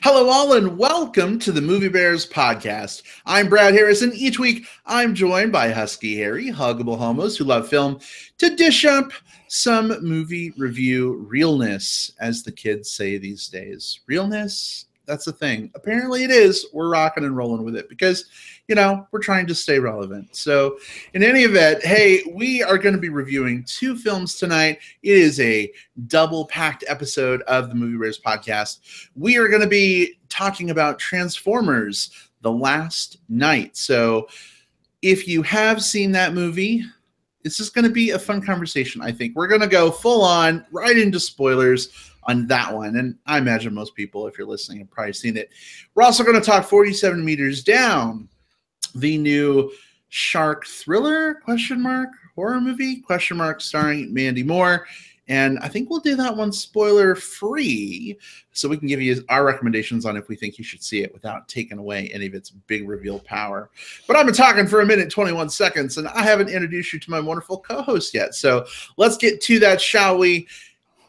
Hello, all, and welcome to the Movie Bears podcast. I'm Brad Harris, and each week I'm joined by Husky Harry, huggable homos who love film, to dish up some movie review realness, as the kids say these days. Realness? That's the thing. Apparently it is. We're rocking and rolling with it because, we're trying to stay relevant. So in any event, hey, we are going to be reviewing two films tonight. It is a double-packed episode of the Movie Bears podcast. We are going to be talking about Transformers: The Last Knight. So if you have seen that movie, this is going to be a fun conversation, I think. We're going to go full on right into spoilers on that one. And I imagine most people, if you're listening, have probably seen it. We're also going to talk 47 Meters Down, the new shark thriller, horror movie, starring Mandy Moore. And I think we'll do that one spoiler free so we can give you our recommendations on if we think you should see it without taking away any of its big reveal power. But I've been talking for a minute, 21 seconds, and I haven't introduced you to my wonderful co-host yet. So let's get to that, shall we?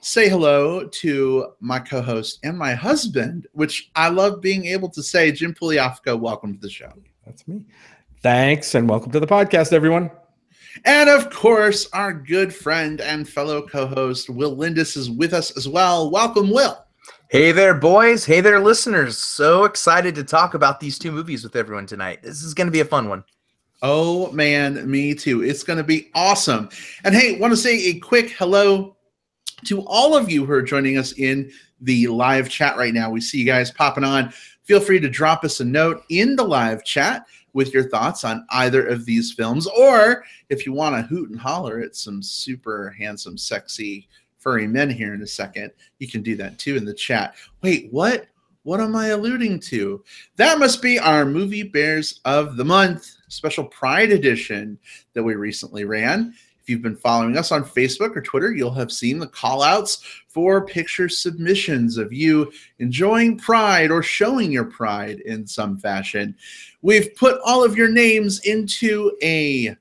Say hello to my co-host and my husband, which I love being able to say. Jim Puliafco, welcome to the show. That's me. Thanks, and welcome to the podcast, everyone. And of course, our good friend and fellow co-host, Will Lindis, is with us as well. Welcome, Will. Hey there, boys. Hey there, listeners. So excited to talk about these two movies with everyone tonight. This is going to be a fun one. Oh, man, me too. It's going to be awesome. And hey, want to say a quick hello to all of you who are joining us in the live chat right now. We see you guys popping on. Feel free to drop us a note in the live chat with your thoughts on either of these films, or if you want to hoot and holler at some super handsome, sexy, furry men here in a second, you can do that too in the chat. Wait, what? What am I alluding to? That must be our Movie Bears of the Month special Pride edition that we recently ran. If you've been following us on Facebook or Twitter, you'll have seen the call-outs for picture submissions of you enjoying Pride or showing your pride in some fashion. We've put all of your names into a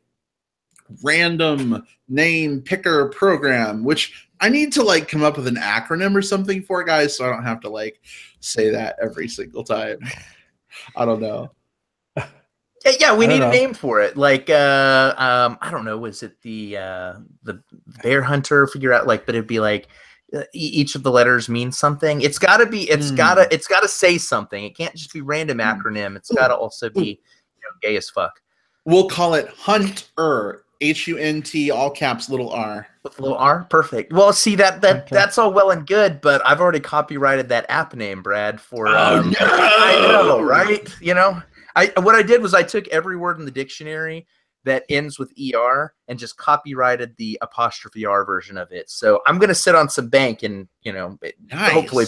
random name picker program, which I need to come up with an acronym or something for, guys, so I don't have to say that every single time. I don't know. Yeah, we need a name for it. I don't know, was it the bear hunter? Figure out but it'd be each of the letters means something. It's got to be. It's got to say something. It can't just be random acronym. It's got to also be gay as fuck. We'll call it Hunter. HUNT, all caps, little r. With little r, perfect. Well, see that's all well and good, but I've already copyrighted that app name, Brad. For no! I know, right? What I did was I took every word in the dictionary that ends with ER and just copyrighted the apostrophe R version of it. So I'm going to sit on some bank and, nice. Hopefully.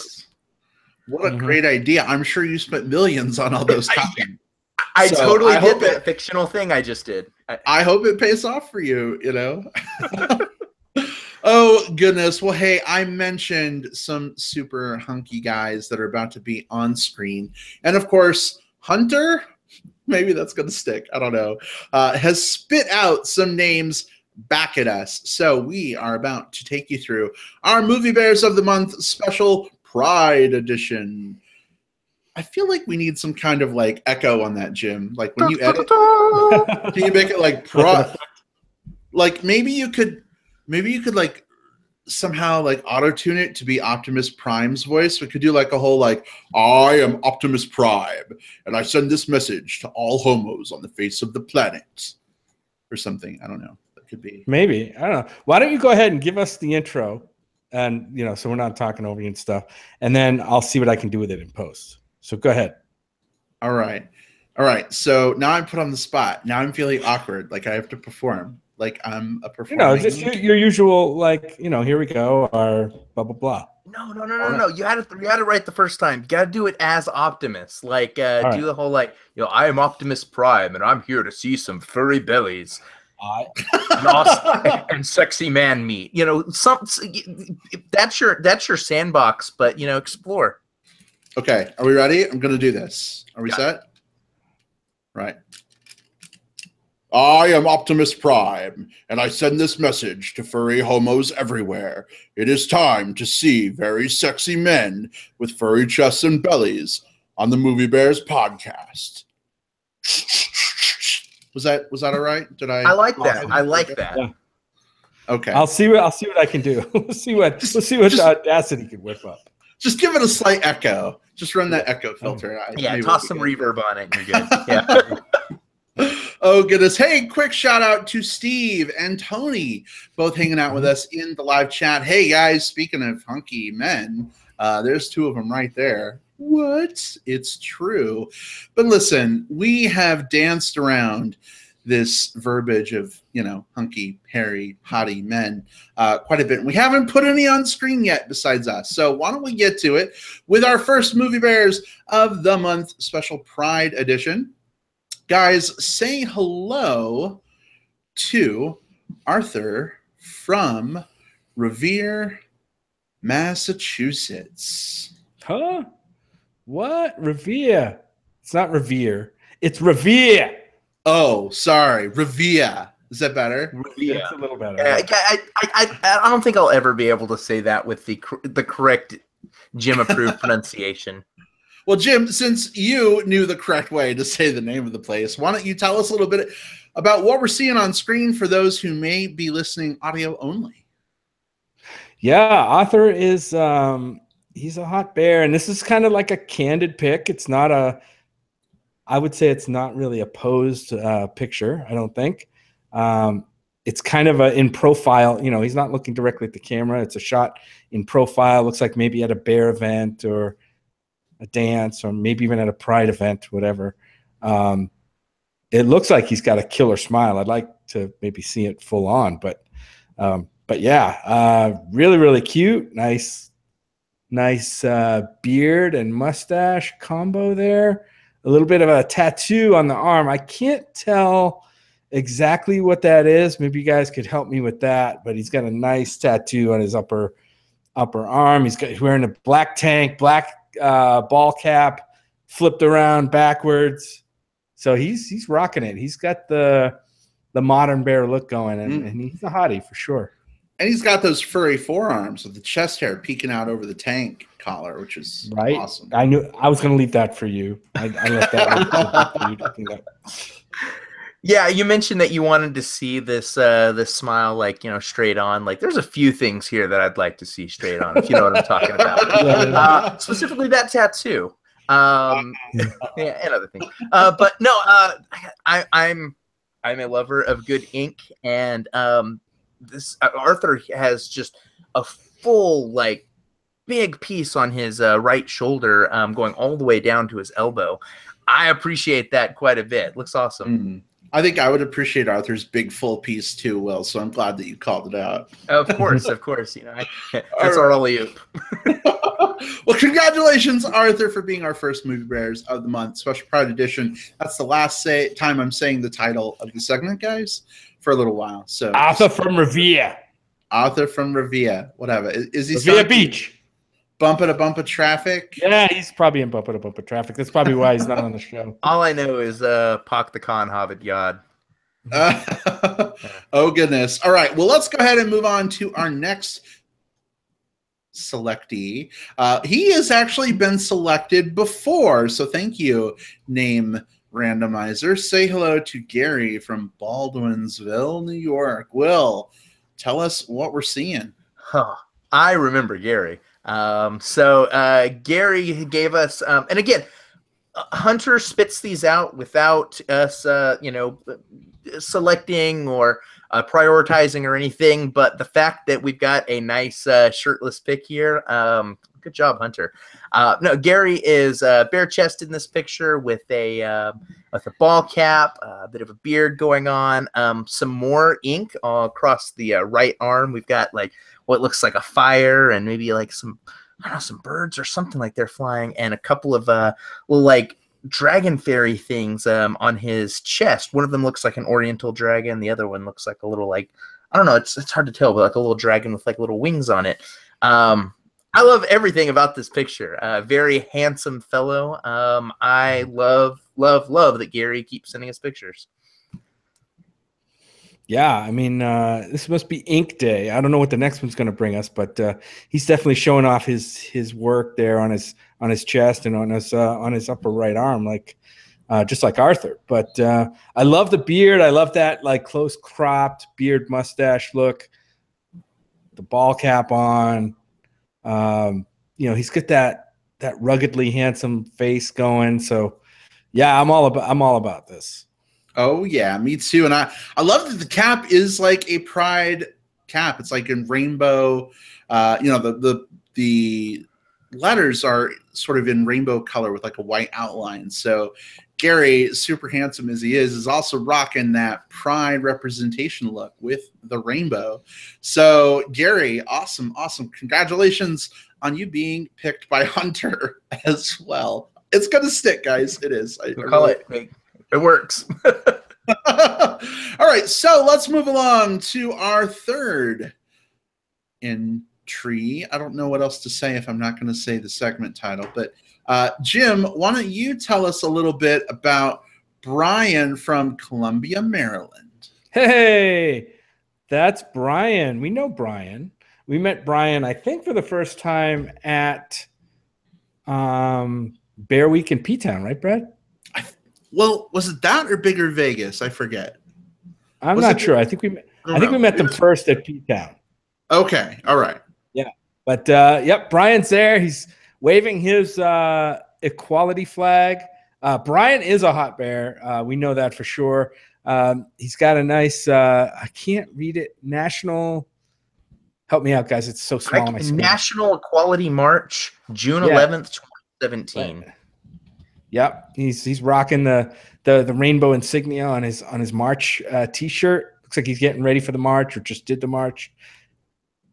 What a great idea. I'm sure you spent millions on all those copies. I totally did that fictional thing I just did. I hope it pays off for you, Oh, goodness. Well, hey, I mentioned some super hunky guys that are about to be on screen. And, of course, Hunter, maybe that's going to stick, I don't know, has spit out some names back at us. So we are about to take you through our Movie Bears of the Month special Pride edition. I feel like we need some kind of echo on that, Jim. When you edit, can you make it pride? Maybe you could somehow auto-tune it to be Optimus Prime's voice. We could do a whole I am Optimus Prime and I send this message to all homos on the face of the planet or something. I don't know. That could be. Maybe. I don't know. Why don't you go ahead and give us the intro and so we're not talking over you and stuff, and then I'll see what I can do with it in post. So go ahead. All right. So now I'm put on the spot. Now I'm feeling awkward. I have to perform. I'm a performer. Just your usual, here we go, our blah, blah, blah. No. You had it right the first time. You got to do it as Optimus. Do the whole, I am Optimus Prime, and I'm here to see some furry bellies. And sexy man meat. That's your sandbox, but, explore. Okay. Are we ready? I'm going to do this. Are we set? Right. I am Optimus Prime, and I send this message to furry homos everywhere. It is time to see very sexy men with furry chests and bellies on the Movie Bears podcast. Was that all right? Did I? I like that. I like that. Yeah. Okay. I'll see what I can do. We'll see what Audacity can whip up. Just give it a slight echo. Just run that echo filter. Yeah, toss some reverb on it and you're good. Yeah. Oh, goodness. Hey, quick shout out to Steve and Tony, both hanging out with us in the live chat. Hey, guys, speaking of hunky men, there's two of them right there. What? It's true. But listen, we have danced around this verbiage of, hunky, hairy, hottie men quite a bit. We haven't put any on screen yet besides us. So why don't we get to it with our first Movie Bears of the Month special Pride edition. Guys, say hello to Arthur from Revere, Massachusetts. Huh? What? Revere? It's not Revere. It's Revere. Oh, sorry. Revere. Is that better? Revere. That's a little better. I don't think I'll ever be able to say that with the correct Jim-approved pronunciation. Well, Jim, since you knew the correct way to say the name of the place, why don't you tell us a little bit about what we're seeing on screen for those who may be listening audio only? Yeah, Arthur is he's a hot bear, and this is kind of like a candid pic. It's not I would say it's not really a posed picture, I don't think. It's kind of in profile. He's not looking directly at the camera. It's a shot in profile. Looks like maybe at a bear event or a dance, or maybe even at a Pride event, whatever. It looks like he's got a killer smile. I'd like to maybe see it full on, but yeah, really, really cute. Nice beard and mustache combo there. A little bit of a tattoo on the arm. I can't tell exactly what that is. Maybe you guys could help me with that, but he's got a nice tattoo on his upper arm. He's wearing a black tank, black ball cap, flipped around backwards. So he's rocking it. He's got the modern bear look going, and he's a hottie for sure. And he's got those furry forearms with the chest hair peeking out over the tank collar, which is right. Awesome. I knew I was going to leave that for you. I left that for you to clean up. Yeah, you mentioned that you wanted to see this smile, straight on. Like, there's a few things here that I'd like to see straight on, if you know what I'm talking about. Specifically that tattoo. Yeah, and other things. But no, I'm a lover of good ink, and this Arthur has just a full big piece on his right shoulder, going all the way down to his elbow. I appreciate that quite a bit. Looks awesome. I think I would appreciate Arthur's big full piece too, Will. So I'm glad that you called it out. Of course. That's our alley-oop. Well, congratulations, Arthur, for being our first Movie Bears of the Month, Special Pride Edition. That's the last time I'm saying the title of the segment, guys, for a little while. So Arthur from Revere. Arthur from Revere. Whatever. Is he Revere Beach? Bumper to bumper traffic? Yeah, he's probably in bumper to bumper traffic. That's probably why he's not on the show. All I know is Pak the Khan Hobbit Yod. Oh, goodness. All right. Well, let's go ahead and move on to our next selectee. He has actually been selected before. So thank you, Name Randomizer. Say hello to Gary from Baldwinsville, New York. Will, tell us what we're seeing. Huh. I remember Gary. So Gary gave us, and again, Hunter spits these out without us, selecting or prioritizing or anything. But the fact that we've got a nice shirtless pic here, good job, Hunter. No, Gary is bare-chested in this picture with a ball cap, a bit of a beard going on, some more ink across the right arm. We've got what looks like a fire and maybe some birds or something like they're flying, and a couple of little dragon fairy things on his chest. One of them looks like an oriental dragon. The other one looks like a little I don't know. It's hard to tell, but a little dragon with little wings on it. I love everything about this picture. Very handsome fellow. I love that Gary keeps sending us pictures. Yeah, I mean, this must be Ink Day. I don't know what the next one's going to bring us, but he's definitely showing off his work there on his chest and on his upper right arm, like just like Arthur. But I love the beard. I love that like close cropped beard mustache look. The ball cap on. He's got that ruggedly handsome face going. So yeah, I'm all about this. Oh yeah, me too. And I love that the cap is like a pride cap. It's like in rainbow. The letters are sort of in rainbow color with like a white outline. So Gary, super handsome as he is also rocking that pride representation look with the rainbow. So Gary, awesome. Congratulations on you being picked by Hunter as well. It's gonna stick, guys. It is. I call it. It works. All right, so let's move along to our third entry. I don't know what else to say if I'm not going to say the segment title, but Jim, why don't you tell us a little bit about Brian from Columbia, Maryland? Hey, that's Brian. We know Brian. We met Brian, I think, for the first time at Bear Week in P-Town, right, Brad? Well, was it that or Bigger Vegas? I forget. I'm not sure. I think we met them first at P-Town. Okay. All right. Yeah. But yep, Brian's there. He's waving his equality flag. Brian is a hot bear. We know that for sure. He's got a nice I can't read it. National. Help me out, guys. It's so small on my screen. National Equality March, June 11th, 2017. Right. Yep, he's rocking the rainbow insignia on his March T-shirt. Looks like he's getting ready for the march or just did the march.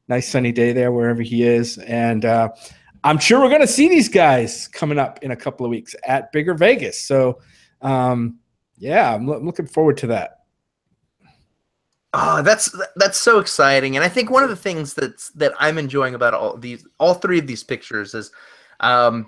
Nice sunny day there wherever he is, and I'm sure we're going to see these guys coming up in a couple of weeks at Bigger Vegas. So, yeah, I'm looking forward to that. Oh, that's so exciting, and I think one of the things that I'm enjoying about all three of these pictures is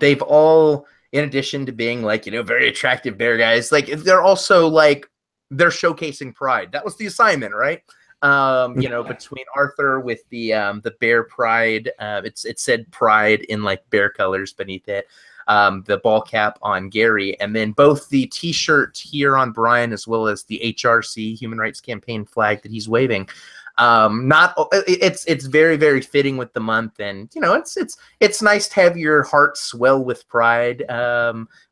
they've all, in addition to being like, very attractive bear guys, like they're also like they're showcasing pride. That was the assignment, right? Between Arthur with the bear pride, it said pride in like bear colors beneath it. The ball cap on Gary, and then both the T-shirt here on Brian as well as the HRC Human Rights Campaign flag that he's waving. It's very, very fitting with the month, and it's nice to have your heart swell with pride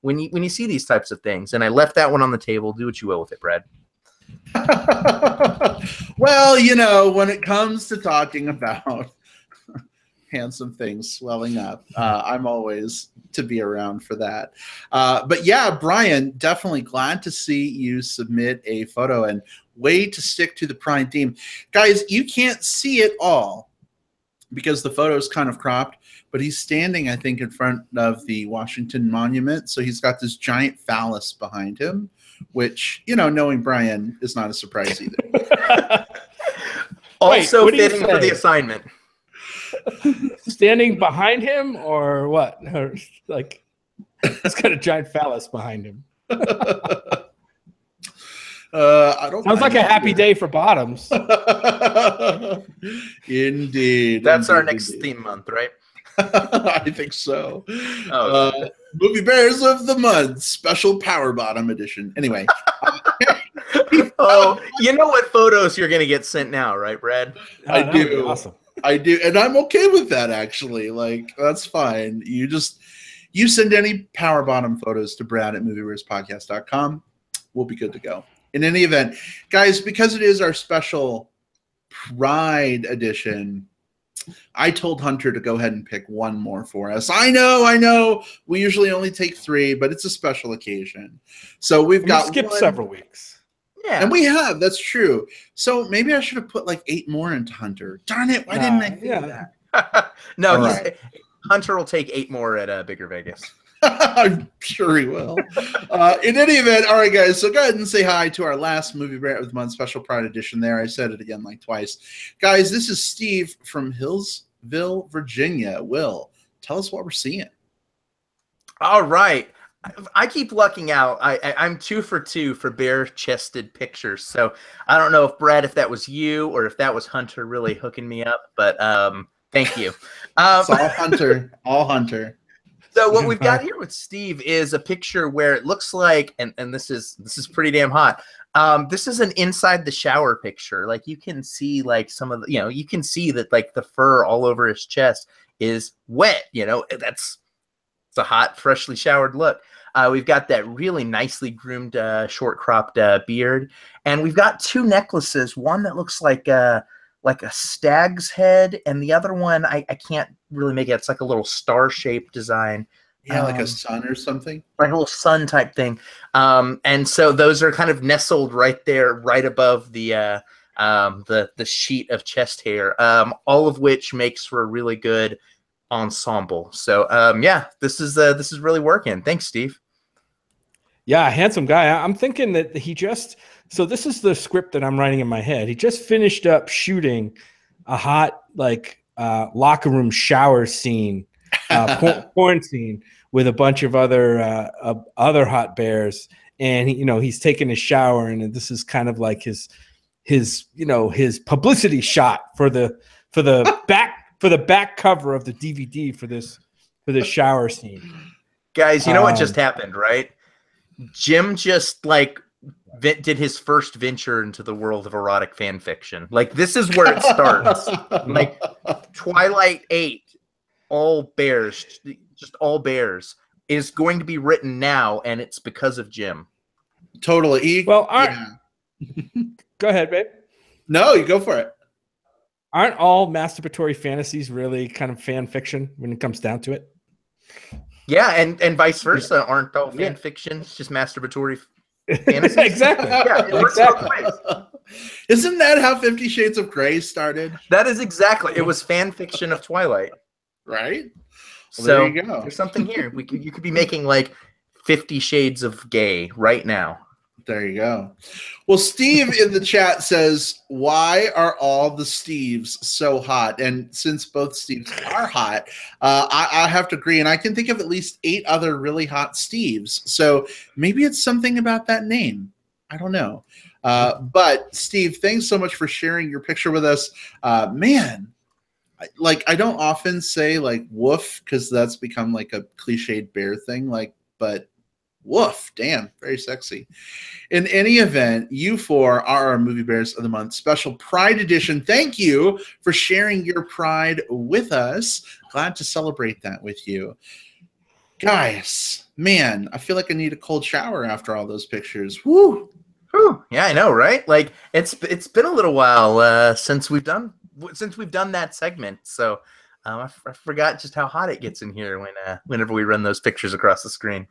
when you see these types of things. And I left that one on the table. Do what you will with it, Brad. Well, when it comes to talking about handsome things swelling up, I'm always to be around for that. But yeah, Brian, definitely glad to see you submit a photo and way to stick to the pride theme. Guys, you can't see it all because the photo is kind of cropped, but he's standing, I think, in front of the Washington Monument. So he's got this giant phallus behind him, which, knowing Brian is not a surprise either. Also fitting for the assignment. Standing behind him or what? Or like he's got a giant phallus behind him. I don't. Sounds like a happy day for bottoms. Indeed. That's our next theme month, right? I think so. Movie Bears of the Month, special Power Bottom edition. Anyway. Oh, you know what photos you're going to get sent now, right, Brad? I do. Awesome. I do, and I'm okay with that, actually. Like, that's fine. You send any power bottom photos to Brad at moviebearspodcast.com. We'll be good to go. In any event, guys, because it is our special Pride edition, I told Hunter to go ahead and pick one more for us. I know. We usually only take 3, but it's a special occasion. So we've skipped several weeks. Yeah. And we have. That's true. So maybe I should have put like 8 more into Hunter. Darn it. Why didn't I think of that? No, Hunter will take 8 more at Bigger Vegas. I'm sure he will. In any event, all right, guys. So go ahead and say hi to our last Movie Bear of the Month special Pride edition there. I said it again like twice. Guys, this is Steve from Hillsville, Virginia. Will, tell us what we're seeing. All right. I keep lucking out. I'm 2 for 2 for bare-chested pictures. So I don't know if Brad, if that was you or if that was Hunter really hooking me up. But thank you. It's all Hunter. All Hunter. So what we've got here with Steve is a picture where it looks like, and this is pretty damn hot. This is an inside the shower picture. Like you can see like some of the, you can see that like the fur all over his chest is wet. It's a hot, freshly showered look. We've got that really nicely groomed, short cropped beard, and we've got 2 necklaces. One that looks like a stag's head, and the other one I can't really make it. It's like a little star shaped design. Yeah, like a sun or something. Like a little sun type thing. And so those are kind of nestled right there, right above the sheet of chest hair. All of which makes for a really good ensemble. So yeah, this is really working. Thanks, Steve. Yeah, handsome guy. I'm thinking that so this is the script that I'm writing in my head. He just finished up shooting a hot locker room shower scene, porn scene with a bunch of other hot bears, and he's taking a shower, and this is kind of like his publicity shot for the back cover of the DVD for this shower scene. Guys, you know what just happened, right? Jim just did his first venture into the world of erotic fan fiction. Like this is where it starts. Like Twilight 8, all bears, just all bears, is going to be written now, and it's because of Jim. Totally. Well, go ahead, babe. No, you go for it. Aren't all masturbatory fantasies really kind of fan fiction when it comes down to it? Yeah, and vice versa. Aren't all fan fiction just masturbatory fantasies? Exactly. Yeah, exactly. Isn't that how 50 Shades of Grey started? That is exactly. It was fan fiction of Twilight. Right? Well, so there you go. There's something here. You could be making like 50 Shades of Gay right now. There you go. Well, Steve in the chat says, why are all the Steves so hot? And since both Steves are hot, I have to agree. And I can think of at least 8 other really hot Steves. So maybe it's something about that name. I don't know. But Steve, thanks so much for sharing your picture with us. Man, I don't often say like woof, because that's become like a cliched bear thing. But woof, damn, very sexy. In any event, you 4 are our Movie Bears of the Month special Pride edition. Thank you for sharing your pride with us. Glad to celebrate that with you. Guys, man, I feel like I need a cold shower after all those pictures. Woo! Whew. Yeah, I know, right? Like it's been a little while since we've done that segment. So I forgot just how hot it gets in here whenever we run those pictures across the screen.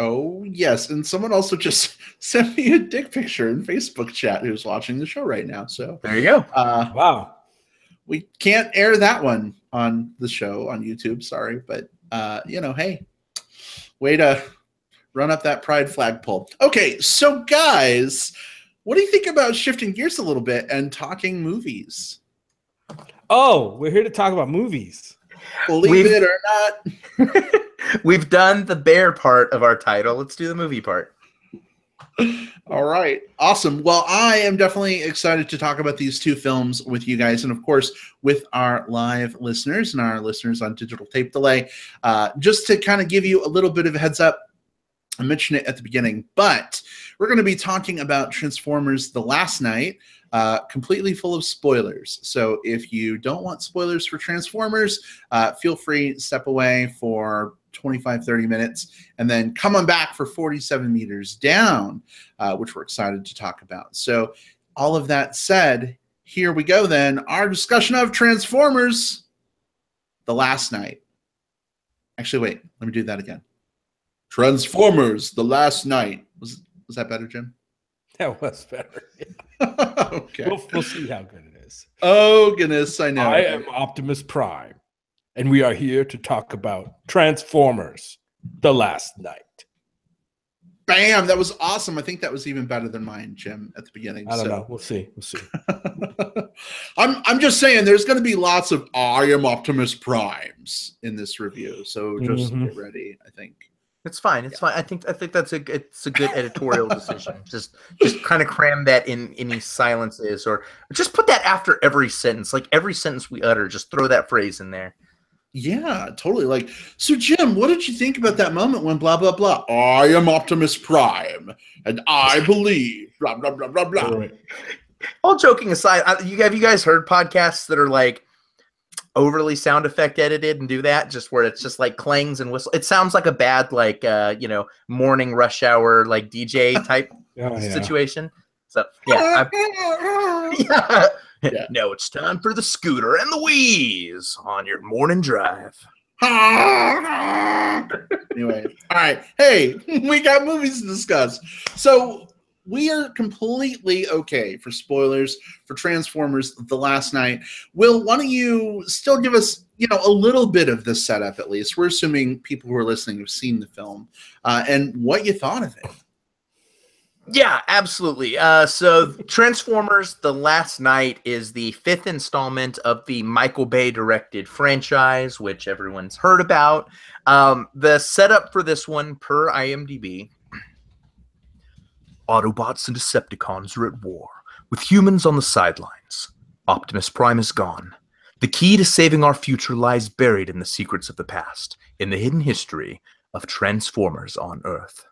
Oh, yes. And someone also just sent me a dick picture in Facebook chat who's watching the show right now. So there you go. Wow. We can't air that one on the show on YouTube. Sorry. But, hey, way to run up that pride flagpole. Okay. So, guys, what do you think about shifting gears a little bit and talking movies? Oh, we're here to talk about movies. Believe it or not. We've done the bear part of our title. Let's do the movie part. All right. Awesome. Well, I am definitely excited to talk about these 2 films with you guys, and of course with our live listeners and our listeners on digital tape delay. Just to kind of give you a little bit of a heads up, I mentioned it at the beginning, but we're going to be talking about Transformers: The Last Knight, completely full of spoilers. So if you don't want spoilers for Transformers, feel free to step away for 25-30 minutes and then come on back for 47 Meters Down, which we're excited to talk about. So all of that said, here we go then. Our discussion of Transformers: The Last Knight. Actually, wait, let me do that again. Transformers: The Last Knight. Was that better, Jim? That was better. Okay. We'll see how good it is. Oh, goodness, I know. I am Optimus Prime, and we are here to talk about Transformers: The Last Knight. Bam! That was awesome. I think that was even better than mine, Jim, at the beginning. I don't know. We'll see. I'm just saying there's going to be lots of I am Optimus Primes in this review, so just get ready, I think. It's fine. It's fine. I think it's a good editorial decision. Just kind of cram that in any silences, or just put that after every sentence. Like every sentence we utter, just throw that phrase in there. Yeah, totally. Like, so Jim, what did you think about that moment when blah blah blah? I am Optimus Prime, and I believe blah blah blah blah blah. Right. All joking aside, have you guys heard podcasts that are like overly sound effect edited and do that, just where it's just like clangs and whistles? It sounds like a bad morning rush hour like DJ type situation. So yeah, yeah. Now it's time for the scooter and the wheeze on your morning drive. Anyway, all right. Hey, we got movies to discuss. So we are completely okay for spoilers for Transformers: The Last Knight. Will, why don't you still give us, a little bit of the setup at least? We're assuming people who are listening have seen the film, and what you thought of it. Yeah, absolutely. So Transformers: The Last Knight is the 5th installment of the Michael Bay directed franchise, which everyone's heard about. The setup for this one, per IMDb: Autobots and Decepticons are at war, with humans on the sidelines. Optimus Prime is gone. The key to saving our future lies buried in the secrets of the past, in the hidden history of Transformers on Earth.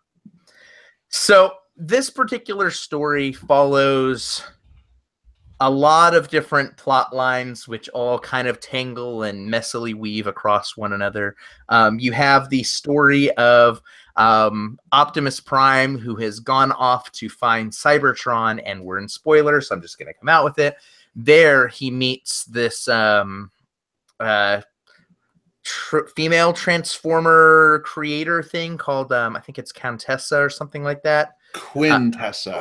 So this particular story follows a lot of different plot lines, which all kind of tangle and messily weave across one another. You have the story of Optimus Prime, who has gone off to find Cybertron, and we're in spoilers, so I'm just going to come out with it. There, he meets this female Transformer creator thing called, I think it's Countessa or something like that. Quintessa,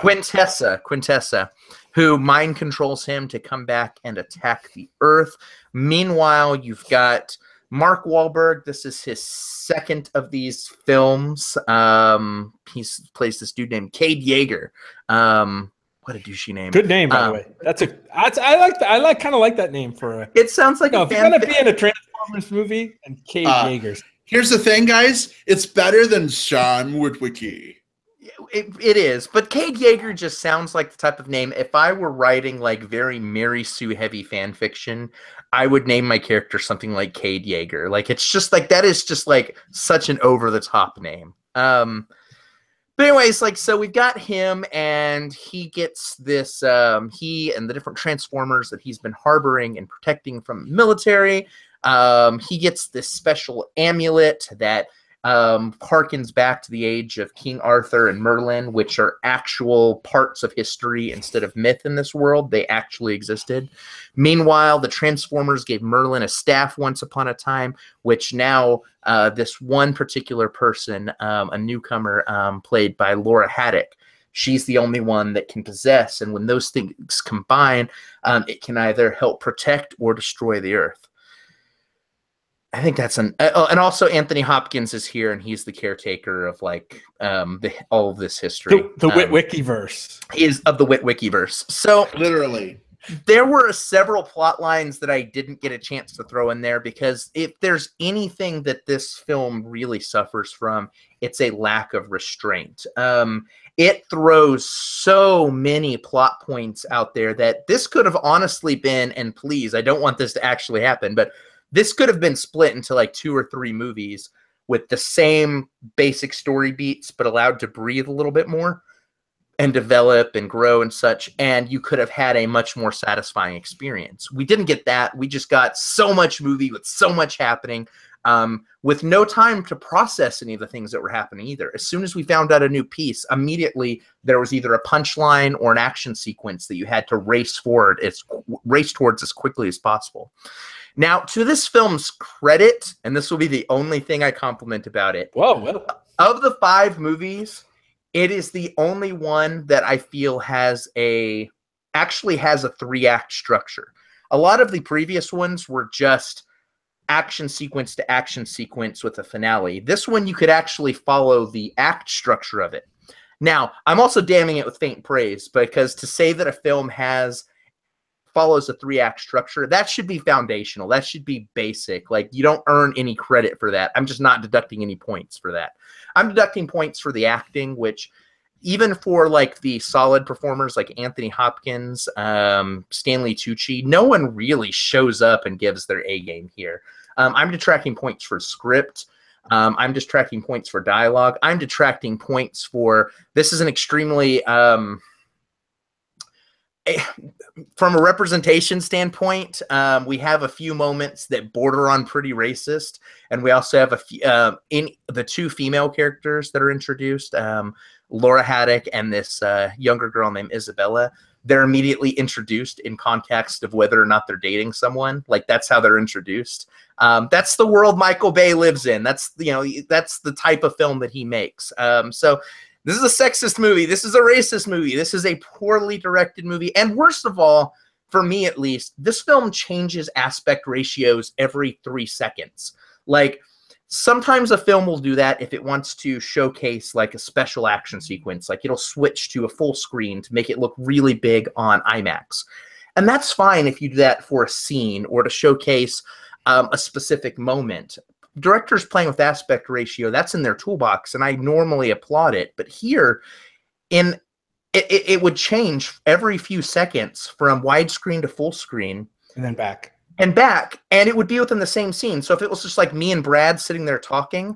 who mind controls him to come back and attack the Earth. Meanwhile, you've got Mark Wahlberg. This is his second of these films. He plays this dude named Cade Yeager. What a douchey name. Good name, by the way. I kind of like that name for a. It sounds like if you're gonna be in a Transformers movie, and Cade Yeager's. Here's the thing, guys. It's better than Sean Witwicky. It is, but Cade Yeager just sounds like the type of name. If I were writing like very Mary Sue heavy fan fiction, I would name my character something like Cade Yeager. Like, it's just like, that is just like such an over the top name. But anyways, like, so we've got him, and he gets this, he and the different Transformers that he's been harboring and protecting from the military. He gets this special amulet that harkens back to the age of King Arthur and Merlin, which are actual parts of history instead of myth in this world. They actually existed. Meanwhile, the Transformers gave Merlin a staff once upon a time, which now this one particular person, a newcomer played by Laura Haddock, she's the only one that can possess. And when those things combine, it can either help protect or destroy the Earth. I think that's and also Anthony Hopkins is here, and he's the caretaker of like all of this history. The Witwikiverse. He is of the Witwikiverse. So literally, there were several plot lines that I didn't get a chance to throw in there, because if there's anything that this film really suffers from, it's a lack of restraint. It throws so many plot points out there that this could have honestly been, and please, I don't want this to actually happen, but this could have been split into like 2 or 3 movies with the same basic story beats, but allowed to breathe a little bit more and develop and grow and such. And you could have had a much more satisfying experience. We didn't get that. We just got so much movie with so much happening, with no time to process any of the things that were happening either. As soon as we found out a new piece, immediately there was either a punchline or an action sequence that you had to race towards as quickly as possible. Now, to this film's credit, and this will be the only thing I compliment about it. Whoa, well. Of the 5 movies, it is the only one that I feel actually has a 3-act structure. A lot of the previous ones were just action sequence to action sequence with a finale. This one, you could actually follow the act structure of it. Now, I'm also damning it with faint praise, because to say that a film has follows a 3-act structure, that should be foundational. That should be basic. Like, you don't earn any credit for that. I'm just not deducting any points for that. I'm deducting points for the acting, which even for like the solid performers like Anthony Hopkins, Stanley Tucci, no one really shows up and gives their A game here. I'm detracting points for script. I'm detracting points for dialogue. I'm detracting points for, this is an extremely, from a representation standpoint, we have a few moments that border on pretty racist, and we also have a few, in the 2 female characters that are introduced, Laura Haddock and this younger girl named Isabella. They're immediately introduced in context of whether or not they're dating someone. Like, that's how they're introduced. That's the world Michael Bay lives in. That's, you know, that's the type of film that he makes. So this is a sexist movie. This is a racist movie. This is a poorly directed movie. And worst of all, for me at least, this film changes aspect ratios every 3 seconds. Like, sometimes a film will do that if it wants to showcase like a special action sequence. Like, it'll switch to a full screen to make it look really big on IMAX. And that's fine if you do that for a scene or to showcase a specific moment. Directors playing with aspect ratio, that's in their toolbox, and I normally applaud it. But here, it would change every few seconds from widescreen to full screen. And then back. And back, and it would be within the same scene. So if it was just like me and Brad sitting there talking,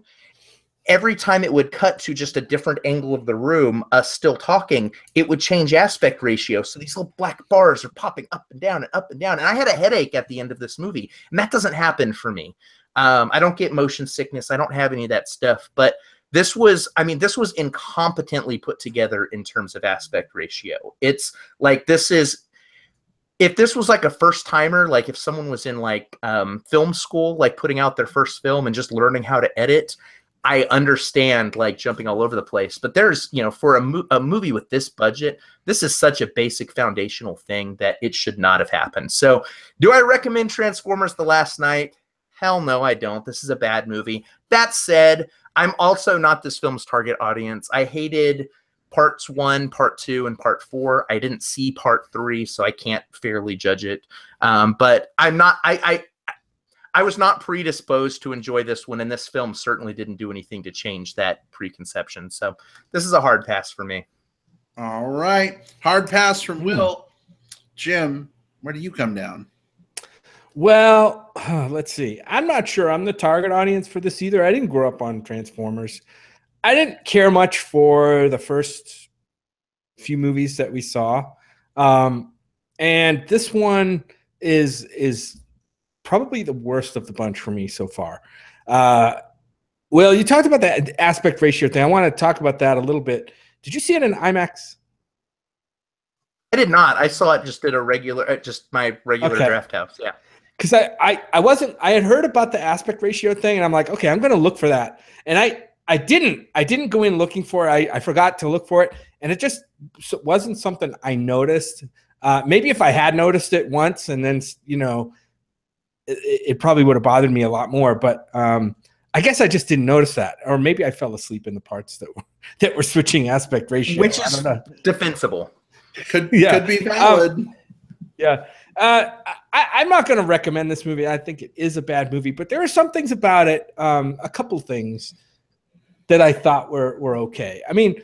every time it would cut to just a different angle of the room, us still talking, it would change aspect ratio. So these little black bars are popping up and down and up and down. And I had a headache at the end of this movie, and that doesn't happen for me. I don't get motion sickness. I don't have any of that stuff. But this was, I mean, this was incompetently put together in terms of aspect ratio. It's like, this is, if this was like a first timer, like if someone was in like film school, like putting out their first film and just learning how to edit, I understand like jumping all over the place. But there's, you know, for a movie with this budget, this is such a basic foundational thing that it should not have happened. So do I recommend Transformers: The Last Knight? Hell no, I don't. This is a bad movie. That said, I'm also not this film's target audience. I hated parts 1, part 2, and part 4. I didn't see part 3, so I can't fairly judge it. But I'm not, I was not predisposed to enjoy this one, and this film certainly didn't do anything to change that preconception. So this is a hard pass for me. All right. Hard pass from Will. Jim, where do you come down? Well, let's see. I'm not sure I'm the target audience for this either. I didn't grow up on Transformers. I didn't care much for the first few movies that we saw. And this one is probably the worst of the bunch for me so far. Well, you talked about that aspect ratio thing. I want to talk about that a little bit. Did you see it in IMAX? I did not. I saw it just at a regular, just my regular draft house. Yeah. Because I had heard about the aspect ratio thing, and I'm like, okay, I'm going to look for that. And I didn't go in looking for it. I forgot to look for it, and it just wasn't something I noticed. Maybe if I had noticed it once, and then, you know, it probably would have bothered me a lot more. But I guess I just didn't notice that, or maybe I fell asleep in the parts that were switching aspect ratio, which is defensible. Could be valid. Yeah. I'm not going to recommend this movie. I think it is a bad movie, but there are some things about it, a couple things that I thought were okay. I mean,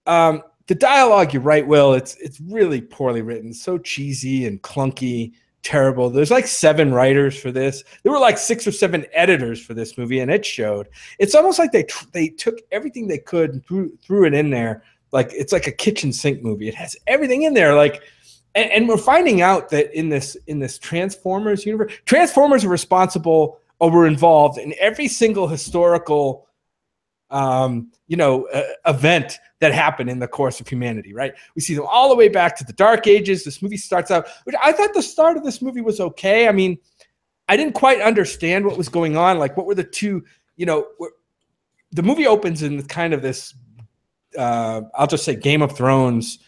the dialogue, you're right, Will, it's really poorly written, so cheesy and clunky, terrible. There's like 7 writers for this. There were like 6 or 7 editors for this movie, and it showed. It's almost like they took everything they could and threw it in there. Like, it's like a kitchen sink movie. It has everything in there, like. And we're finding out that in this Transformers universe, Transformers are responsible or were involved in every single historical, event that happened in the course of humanity. Right? We see them all the way back to the Dark Ages. This movie starts out, which I thought the start of this movie was okay. I mean, I didn't quite understand what was going on. Like, what were the two? You know, the movie opens in kind of this, I'll just say, Game of Thrones.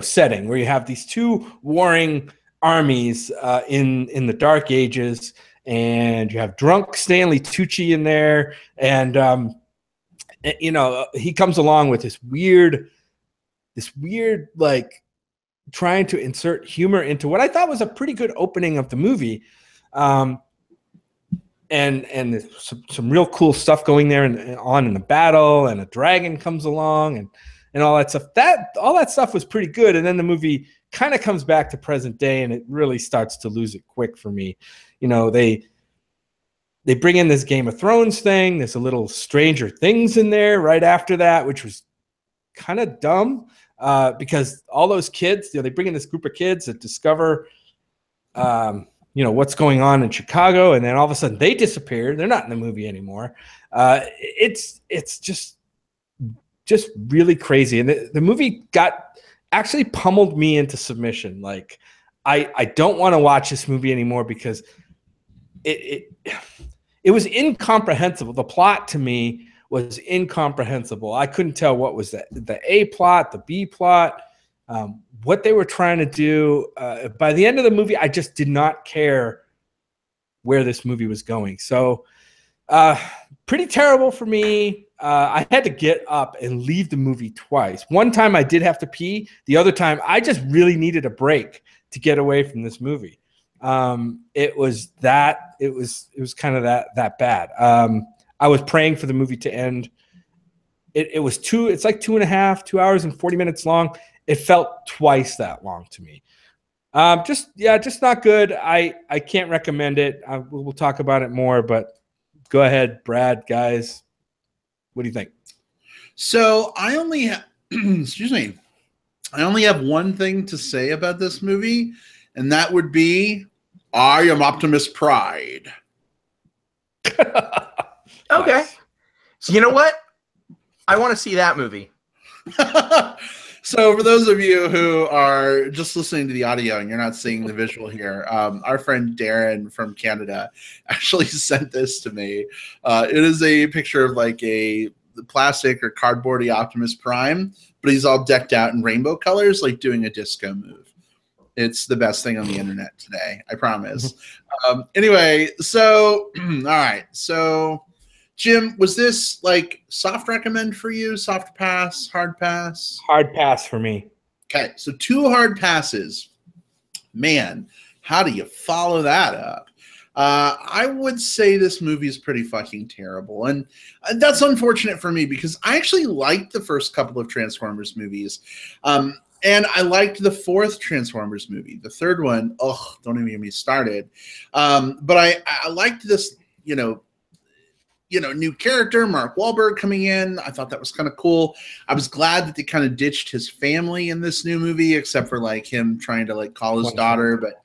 Setting where you have these 2 warring armies in the Dark Ages, and you have drunk Stanley Tucci in there, and he comes along with this weird like trying to insert humor into what I thought was a pretty good opening of the movie. And some real cool stuff going there and on in the battle, and a dragon comes along and all that stuff. All that stuff was pretty good. And then the movie kind of comes back to present day, and it really starts to lose it quick for me. You know, they bring in this Game of Thrones thing. There's a little Stranger Things in there right after that, which was kind of dumb because all those kids, you know, they bring in this group of kids that discover, you know, what's going on in Chicago, and then all of a sudden they disappear. They're not in the movie anymore. It's just really crazy. And the movie actually pummeled me into submission. Like, I don't want to watch this movie anymore because it was incomprehensible. The plot to me was incomprehensible. I couldn't tell what was the A plot, the B plot, what they were trying to do. By the end of the movie, I just did not care where this movie was going. So pretty terrible for me. I had to get up and leave the movie twice. One time I did have to pee. The other time I just really needed a break to get away from this movie. It was kind of that bad. I was praying for the movie to end. It's like 2 hours and 40 minutes long. It felt twice that long to me. Just not good. I can't recommend it. We'll talk about it more, but go ahead, Brad, guys. What do you think? So I only have, excuse me, I only have one thing to say about this movie, and that would be, I am Optimus Pride. Okay. So you know what? I want to see that movie. So for those of you who are just listening to the audio and you're not seeing the visual here, our friend Darren from Canada actually sent this to me. It is a picture of like a plastic or cardboardy Optimus Prime, but he's all decked out in rainbow colors, like doing a disco move. It's the best thing on the internet today, I promise. Anyway, so all right. So Jim, was this like soft recommend for you? Soft pass, hard pass? Hard pass for me. Okay, so 2 hard passes. Man, how do you follow that up? I would say this movie is pretty fucking terrible. And that's unfortunate for me because I actually liked the first couple of Transformers movies. And I liked the 4th Transformers movie. The 3rd one, don't even get me started. But I liked this, new character, Mark Wahlberg coming in. I thought that was kind of cool. I was glad that they kind of ditched his family in this new movie, except for like him trying to like call his daughter, but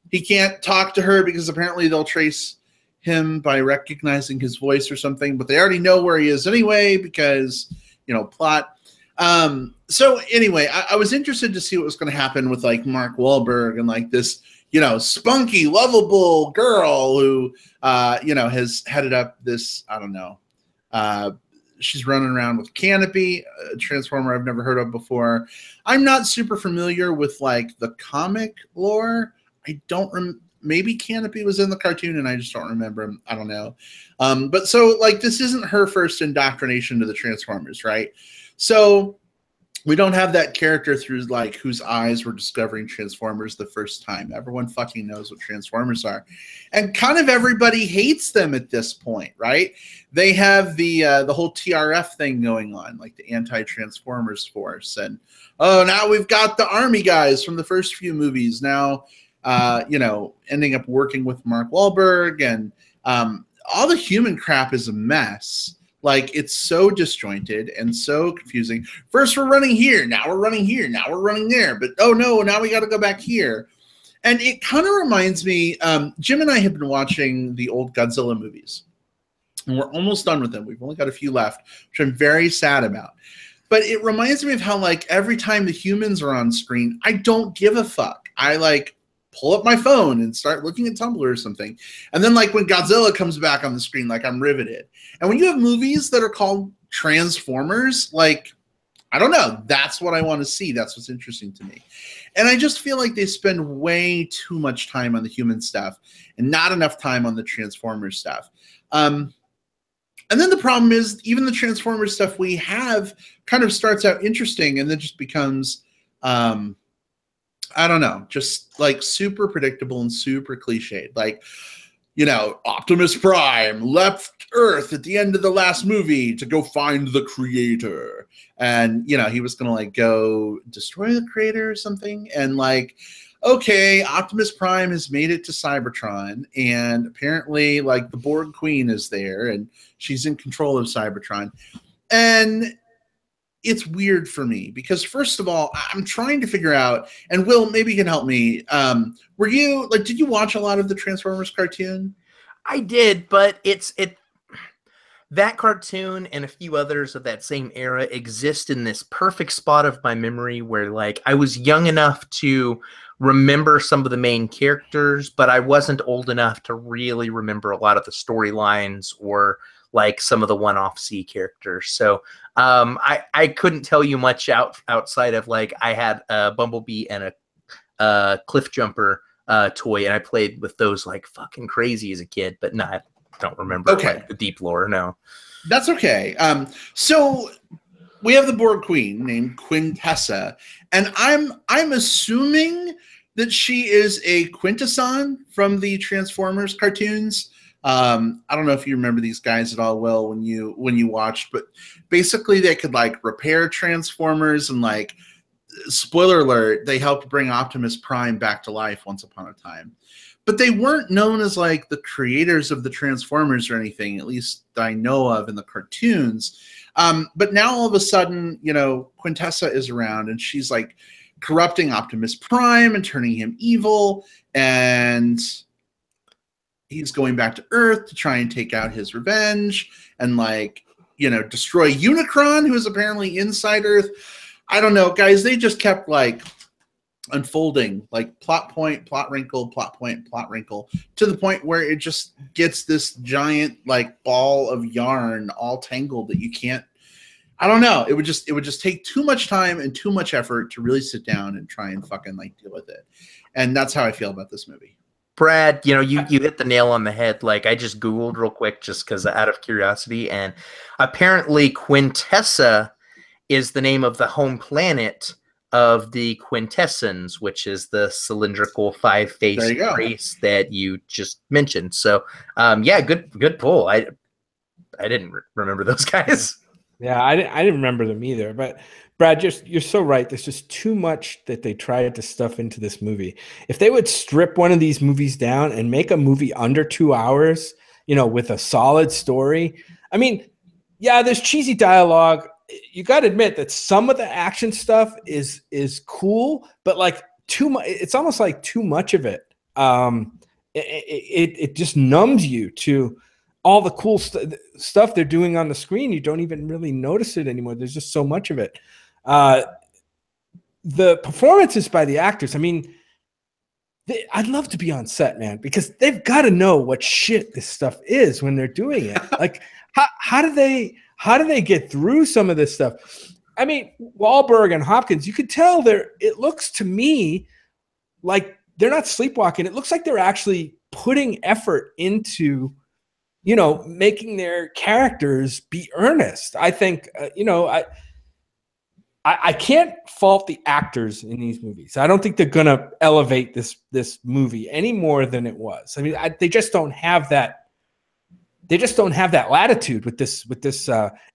he can't talk to her because apparently they'll trace him by recognizing his voice or something, but they already know where he is anyway because, plot. So anyway, I was interested to see what was going to happen with like Mark Wahlberg and like this, spunky, lovable girl who, has headed up this, I don't know. She's running around with Canopy, a Transformer I've never heard of before. I'm not super familiar with like the comic lore. I don't maybe Canopy was in the cartoon and I just don't remember him. I don't know. But so like this isn't her first indoctrination to the Transformers, right? So we don't have that character through like whose eyes were discovering Transformers the first time. Everyone fucking knows what Transformers are. And kind of everybody hates them at this point, right? They have the whole TRF thing going on, like the anti-Transformers force. And now we've got the army guys from the first few movies now, ending up working with Mark Wahlberg, and all the human crap is a mess. Like, it's so disjointed and so confusing. First we're running here, now we're running here, now we're running there, but oh no, now we got to go back here. And it kind of reminds me, Jim and I have been watching the old Godzilla movies, and we're almost done with them. We've only got a few left, which I'm very sad about. But it reminds me of how, like, every time the humans are on screen, I don't give a fuck. I, like, pull up my phone and start looking at Tumblr or something. And then, like, when Godzilla comes back on the screen, like, I'm riveted. And when you have movies that are called Transformers, like, I don't know. That's what I want to see. That's what's interesting to me. And I just feel like they spend way too much time on the human stuff and not enough time on the Transformers stuff. And then the problem is even the Transformers stuff we have kind of starts out interesting and then just becomes I don't know, just like super predictable and super cliched. Like, you know, Optimus Prime left Earth at the end of the last movie to go find the creator. And, you know, he was going to like go destroy the creator or something. And like, okay, Optimus Prime has made it to Cybertron. And apparently like the Borg Queen is there and she's in control of Cybertron. And it's weird for me because first of all, I'm trying to figure out, and Will, maybe you can help me. Were you like, did you watch a lot of the Transformers cartoon? I did, but that cartoon and a few others of that same era exist in this perfect spot of my memory where like I was young enough to remember some of the main characters, but I wasn't old enough to really remember a lot of the storylines or like some of the one-off C characters. So I couldn't tell you much outside of like I had a Bumblebee and a Cliff Jumper toy, and I played with those like fucking crazy as a kid. But no, I don't remember like the deep lore. No, that's okay. So we have the Borg Queen named Quintessa, and I'm assuming that she is a Quintesson from the Transformers cartoons. I don't know if you remember these guys at all, Will, when you watched, but basically they could like repair Transformers and like, spoiler alert, they helped bring Optimus Prime back to life once upon a time. But they weren't known as like the creators of the Transformers or anything, at least that I know of in the cartoons. But now all of a sudden, you know, Quintessa is around and she's like corrupting Optimus Prime and turning him evil, and he's going back to Earth to try and take out his revenge and like, you know, destroy Unicron, who is apparently inside Earth. I don't know, guys. They just kept like unfolding, like plot point, plot wrinkle, plot point, plot wrinkle, to the point where it just gets this giant like ball of yarn all tangled that you can't. I don't know. It would just take too much time and too much effort to really sit down and try and fucking like deal with it. And that's how I feel about this movie. Brad, you know, you hit the nail on the head. Like I just Googled real quick just because out of curiosity, and apparently Quintessa is the name of the home planet of the Quintessons, which is the cylindrical five-faced race that you just mentioned. So, yeah, good pull. I didn't remember those guys. Yeah, I didn't remember them either. But Brad, you're so right. There's just too much that they tried to stuff into this movie. If they would strip one of these movies down and make a movie under 2 hours, you know, with a solid story. I mean, yeah, there's cheesy dialogue. You got to admit that some of the action stuff is cool, but like too much. It's almost like too much of it. It just numbs you to all the cool stuff they're doing on the screen. You don't even really notice it anymore. There's just so much of it. The performances by the actors, I mean, I'd love to be on set, man, because they've got to know what shit this stuff is when they're doing it. Like, how do they get through some of this stuff? I mean, Wahlberg and Hopkins, you could tell it looks to me like they're not sleepwalking. It looks like they're actually putting effort into, you know, making their characters be earnest. I think, you know, I can't fault the actors in these movies. I don't think they're going to elevate this movie any more than it was. I mean, they just don't have that. They just don't have that latitude with this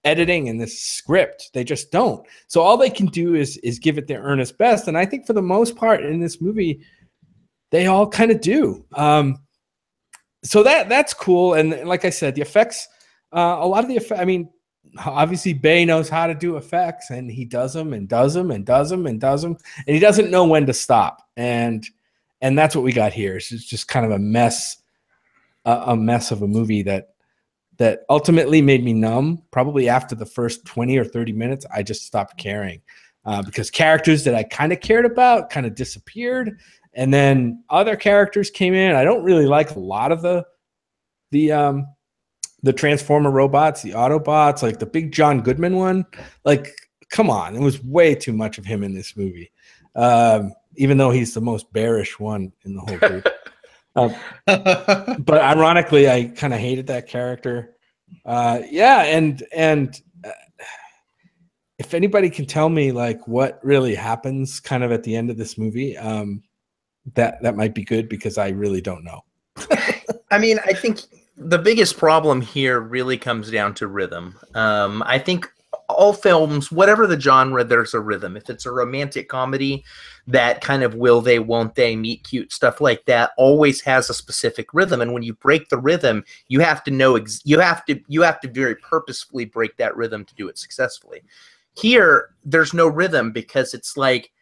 editing and this script. They just don't. So all they can do is give it their earnest best. And I think for the most part in this movie, they all kind of do. So that's cool. And like I said, the effects, a lot of the effects, I mean, obviously Bay knows how to do effects, and he does them and does them and does them and does them. And he doesn't know when to stop. And that's what we got here. It's just kind of a mess of a movie that ultimately made me numb. Probably after the first 20 or 30 minutes, I just stopped caring because characters that I kind of cared about kind of disappeared. And then other characters came in. I don't really like a lot of the Transformer robots, the Autobots, like the big John Goodman one. Like, come on. It was way too much of him in this movie. Even though he's the most bearish one in the whole group. But ironically, I kind of hated that character. Yeah, and if anybody can tell me like what really happens kind of at the end of this movie, that might be good, because I really don't know. I mean, I think the biggest problem here really comes down to rhythm. I think all films, whatever the genre, there's a rhythm. If it's a romantic comedy, that kind of will they, won't they, meet cute, stuff like that, always has a specific rhythm. And when you break the rhythm, you have to know, you have to very purposefully break that rhythm to do it successfully. Here, there's no rhythm, because it's like,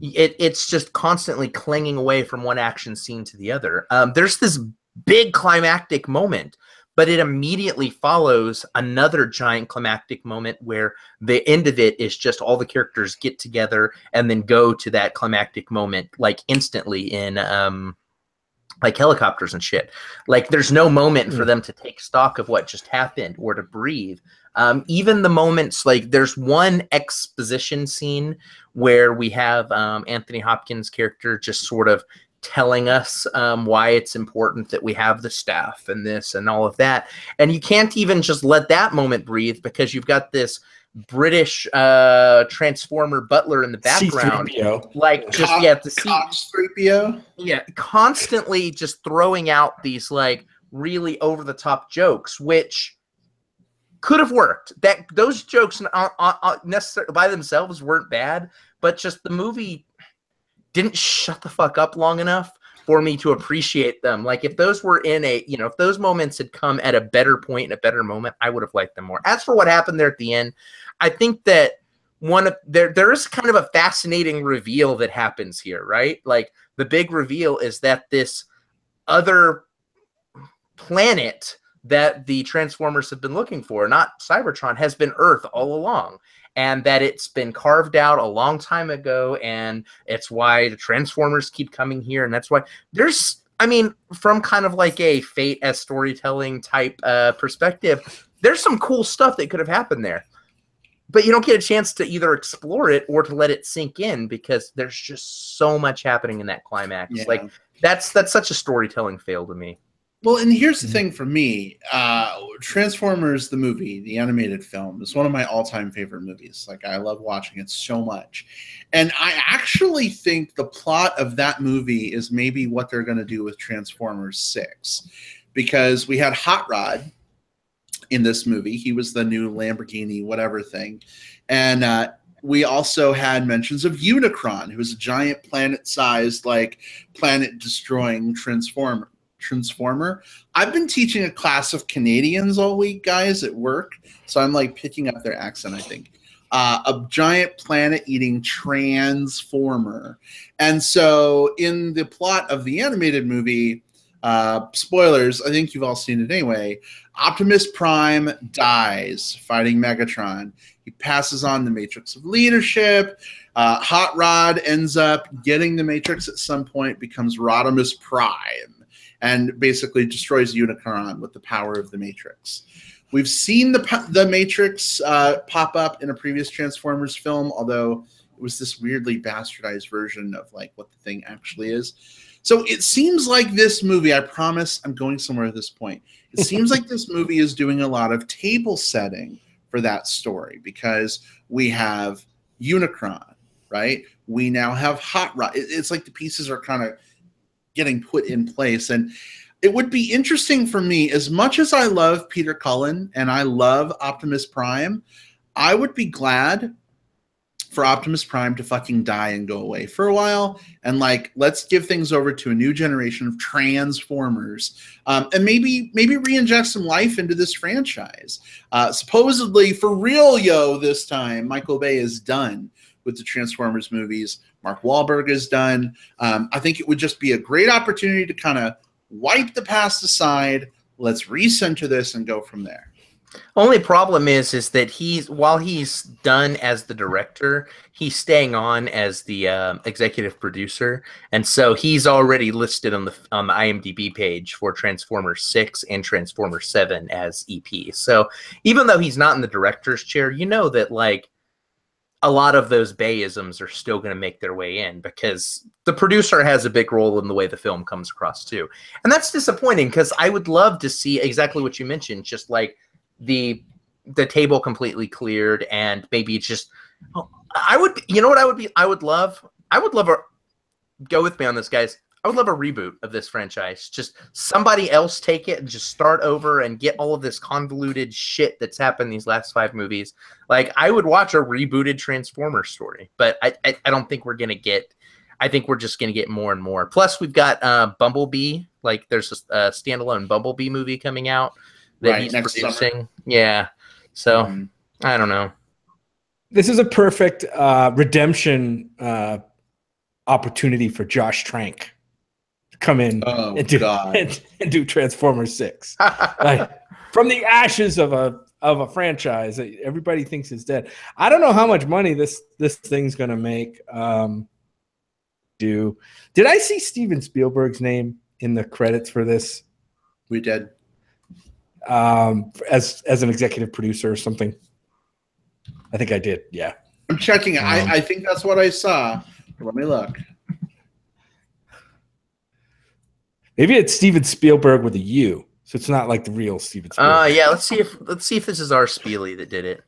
it's just constantly clinging away from one action scene to the other. There's this big climactic moment, but it immediately follows another giant climactic moment where the end of it is just all the characters get together and then go to that climactic moment like instantly in like helicopters and shit. Like there's no moment for them to take stock of what just happened or to breathe. Even the moments, like there's one exposition scene where we have Anthony Hopkins' character just sort of telling us why it's important that we have the staff and this and all of that. And you can't even just let that moment breathe, because you've got this British Transformer butler in the background. C-3PO. Like just, C-3PO. Yeah, constantly just throwing out these like really over the top jokes, which could have worked. That those jokes necessarily by themselves weren't bad, but just the movie didn't shut the fuck up long enough for me to appreciate them. Like if those were in a, if those moments had come at a better point, in a better moment, I would have liked them more. As for what happened there at the end, I think that there is kind of a fascinating reveal that happens here, right? Like the big reveal is that this other planet that the Transformers have been looking for, not Cybertron, has been Earth all along. And that it's been carved out a long time ago, and it's why the Transformers keep coming here. And that's why there's, I mean, from kind of like a fate as storytelling type perspective, there's some cool stuff that could have happened there. But you don't get a chance to either explore it or to let it sink in, because there's just so much happening in that climax. Yeah. Like that's such a storytelling fail to me. Well, and here's the thing for me. Transformers, the movie, the animated film, is one of my all-time favorite movies. Like, I love watching it so much. And I actually think the plot of that movie is maybe what they're going to do with Transformers 6. Because we had Hot Rod in this movie. He was the new Lamborghini whatever thing. And we also had mentions of Unicron, who was a giant planet-sized, like, planet-destroying transformer. I've been teaching a class of Canadians all week, guys, at work, so I'm like picking up their accent, I think. A giant planet-eating transformer. And so in the plot of the animated movie, spoilers, I think you've all seen it anyway, Optimus Prime dies fighting Megatron. He passes on the Matrix of Leadership. Hot Rod ends up getting the Matrix at some point, becomes Rodimus Prime, and basically destroys Unicron with the power of the Matrix. We've seen the Matrix pop up in a previous Transformers film, although it was this weirdly bastardized version of like what the thing actually is. So it seems like this movie, I promise I'm going somewhere at this point, it seems like this movie is doing a lot of table setting for that story, because we have Unicron, right? We now have Hot Rod. It's like the pieces are kind of getting put in place. And it would be interesting for me, as much as I love Peter Cullen and I love Optimus Prime, I would be glad for Optimus Prime to fucking die and go away for a while, and like let's give things over to a new generation of Transformers, and maybe re-inject some life into this franchise. Supposedly, for real, this time Michael Bay is done with the Transformers movies. Mark Wahlberg is done. I think it would just be a great opportunity to kind of wipe the past aside. Let's recenter this and go from there. Only problem is that while he's done as the director, he's staying on as the executive producer, and so he's already listed on the IMDb page for Transformers 6 and Transformers 7 as EP. So even though he's not in the director's chair, you know that like a lot of those Bayisms are still going to make their way in, because the producer has a big role in the way the film comes across too. And that's disappointing, because I would love to see exactly what you mentioned, just like the the table completely cleared, and maybe it's just. Oh, I would. You know what I would be? I would love a. Go with me on this, guys. I would love a reboot of this franchise. Just somebody else take it and just start over and get all of this convoluted shit that's happened these last 5 movies. Like, I would watch a rebooted Transformers story, but I don't think we're going to get. I think we're just going to get more and more. Plus, we've got Bumblebee. Like, there's a standalone Bumblebee movie coming out that he's producing. Summer. Yeah. So, I don't know. This is a perfect redemption opportunity for Josh Trank to come in and do Transformers 6. Like, from the ashes of a franchise that everybody thinks is dead. I don't know how much money this thing's going to make. Did I see Steven Spielberg's name in the credits for this? We did. As an executive producer or something. I think I did. Yeah. I'm checking it. I think that's what I saw. Let me look. Maybe it's Steven Spielberg with a U, so it's not like the real Steven Spielberg. Yeah. Let's see if this is our Spiely that did it.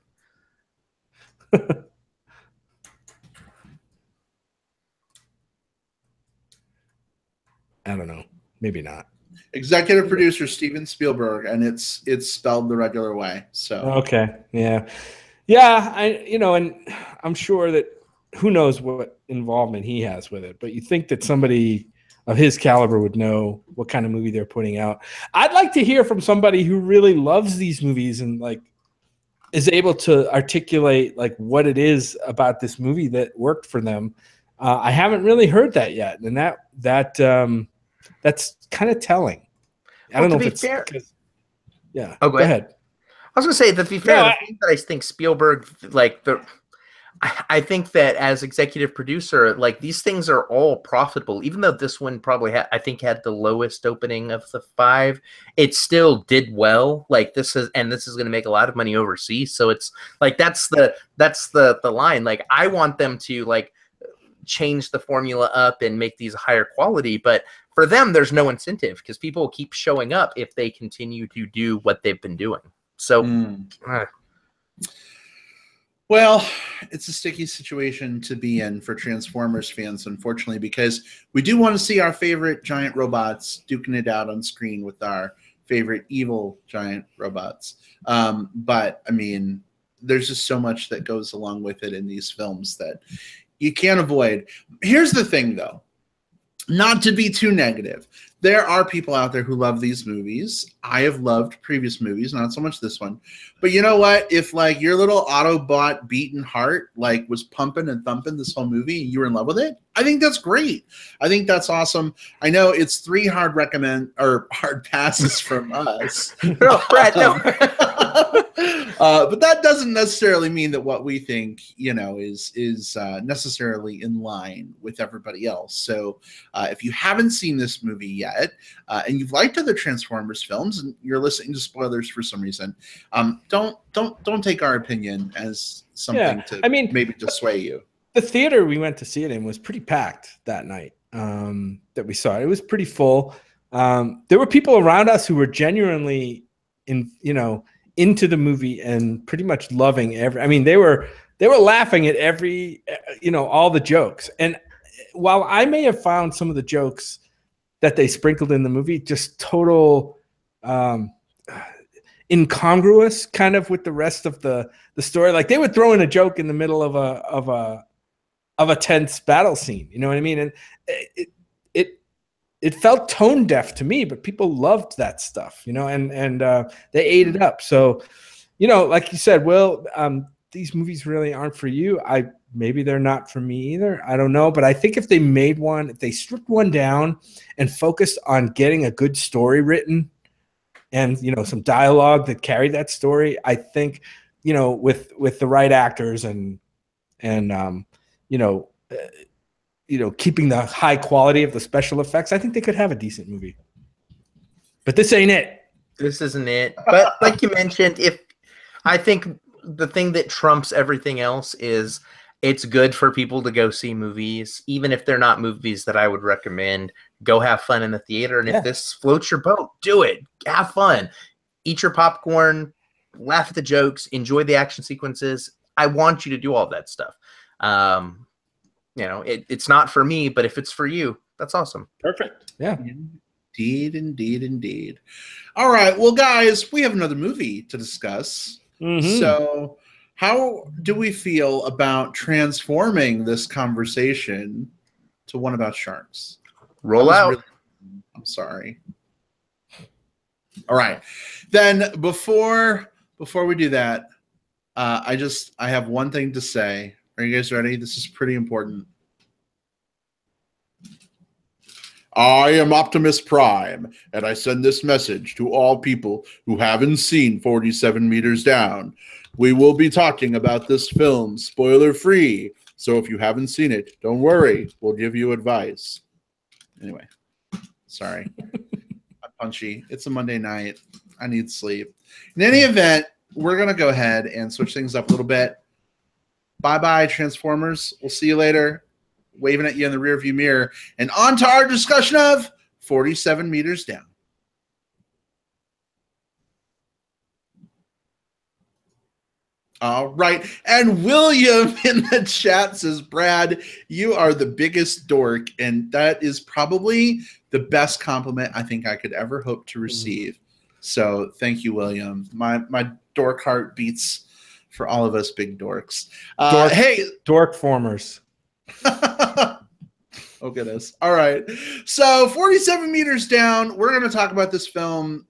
I don't know. Maybe not. Executive producer Steven Spielberg, and it's spelled the regular way. So okay, yeah. And I'm sure that who knows what involvement he has with it, but you think that somebody of his caliber would know what kind of movie they're putting out. I'd like to hear from somebody who really loves these movies and like is able to articulate like what it is about this movie that worked for them. I haven't really heard that yet, and that's kind of telling. I don't know if it's fair. Yeah. Oh, go ahead. I was going to say, that to be fair, the thing that I think Spielberg, like, I think that as executive producer, like, these things are all profitable. Even though this one probably had the lowest opening of the 5, it still did well. Like, this is going to make a lot of money overseas. So it's like, that's the line. Like, I want them to like change the formula up and make these higher quality, but for them, there's no incentive because people keep showing up if they continue to do what they've been doing. So, well, it's a sticky situation to be in for Transformers fans, unfortunately, because we do want to see our favorite giant robots duking it out on screen with our favorite evil giant robots. But I mean, there's just so much that goes along with it in these films that you can't avoid. Here's the thing, though. Not to be too negative, there are people out there who love these movies. I have loved previous movies, not so much this one. But you know what? If like your little Autobot beaten heart like was pumping and thumping this whole movie and you were in love with it, I think that's great. I think that's awesome. I know it's 3 hard passes from us. No, Brad, no. But that doesn't necessarily mean that what we think, is necessarily in line with everybody else. So if you haven't seen this movie yet, and you've liked other Transformers films, and you're listening to spoilers for some reason, don't take our opinion as something maybe to sway you. The theater we went to see it in was pretty packed that night that we saw it. It was pretty full. There were people around us who were genuinely into the movie and pretty much loving they were laughing at every all the jokes. And while I may have found some of the jokes that they sprinkled in the movie just total incongruous kind of with the rest of the story, like they would throw in a joke in the middle of a tense battle scene, you know what I mean? And it felt tone deaf to me, but people loved that stuff, and they ate it up. So, like you said, Will, these movies really aren't for you. Maybe they're not for me either. I don't know. But I think if they made one, if they stripped one down and focused on getting a good story written and, some dialogue that carried that story, I think, with the right actors and keeping the high quality of the special effects, I think they could have a decent movie. But this ain't it. This isn't it. But like you mentioned, I think the thing that trumps everything else is it's good for people to go see movies, even if they're not movies that I would recommend. Go have fun in the theater. And if this floats your boat, do it. Have fun. Eat your popcorn. laugh at the jokes, enjoy the action sequences. I want you to do all of that stuff. You know, it's not for me, but if it's for you, that's awesome. Perfect. Yeah. Indeed. All right. Well, guys, we have another movie to discuss. So how do we feel about transforming this conversation to one about sharks? Roll out. I'm sorry. All right. Then before we do that, I have one thing to say. Are you guys ready? This is pretty important. I am Optimus Prime, and I send this message to all people who haven't seen 47 Meters Down. We will be talking about this film spoiler-free, so if you haven't seen it, don't worry. We'll give you advice. Anyway, sorry. I'm punchy. It's a Monday night. I need sleep. In any event, we're going to go ahead and switch things up a little bit. Bye-bye, Transformers. We'll see you later. Waving at you in the rearview mirror. And on to our discussion of 47 Meters Down. All right. And William in the chat says, Brad, you are the biggest dork. And that is probably the best compliment I think I could ever hope to receive. So thank you, William. My dork heart beats for all of us big dorks. Hey, dork formers. Oh, goodness. All right. So 47 Meters Down, we're going to talk about this film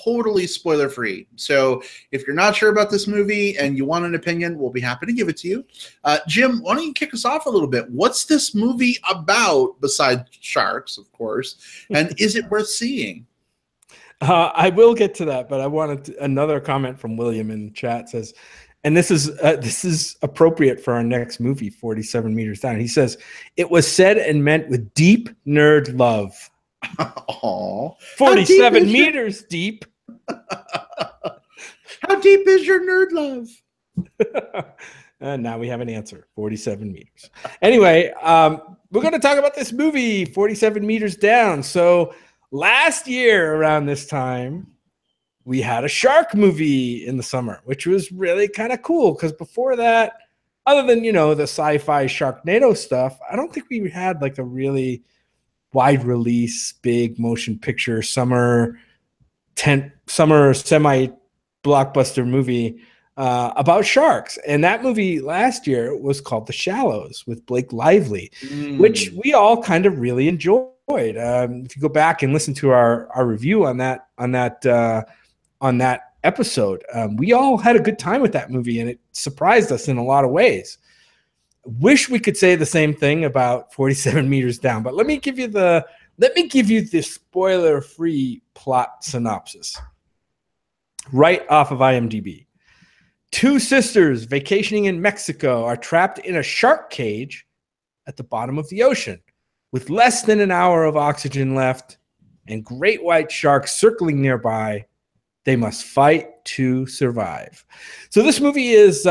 totally spoiler free. So if you're not sure about this movie and you want an opinion, we'll be happy to give it to you. Jim, why don't you kick us off a little bit? What's this movie about besides sharks, of course? And is it worth seeing? I will get to that, but I wanted another comment from William in the chat says, and this is appropriate for our next movie, 47 Meters Down. He says, it was said and meant with deep nerd love. Aww. 47 meters deep. How deep is your nerd love? And now we have an answer, 47 meters. Anyway, we're going to talk about this movie, 47 Meters Down. So last year around this time, we had a shark movie in the summer, which was really kind of cool because before that, other than, you know, the sci-fi Sharknado stuff, I don't think we had like a really wide release, big motion picture, summer semi blockbuster movie about sharks. And that movie last year was called The Shallows with Blake Lively, which we all kind of really enjoyed. If you go back and listen to our review on that episode, we all had a good time with that movie, and it surprised us in a lot of ways. Wish we could say the same thing about 47 Meters Down, but let me give you the spoiler-free plot synopsis right off of IMDb. Two sisters vacationing in Mexico are trapped in a shark cage at the bottom of the ocean with less than an hour of oxygen left and great white sharks circling nearby. They must fight to survive. So this movie is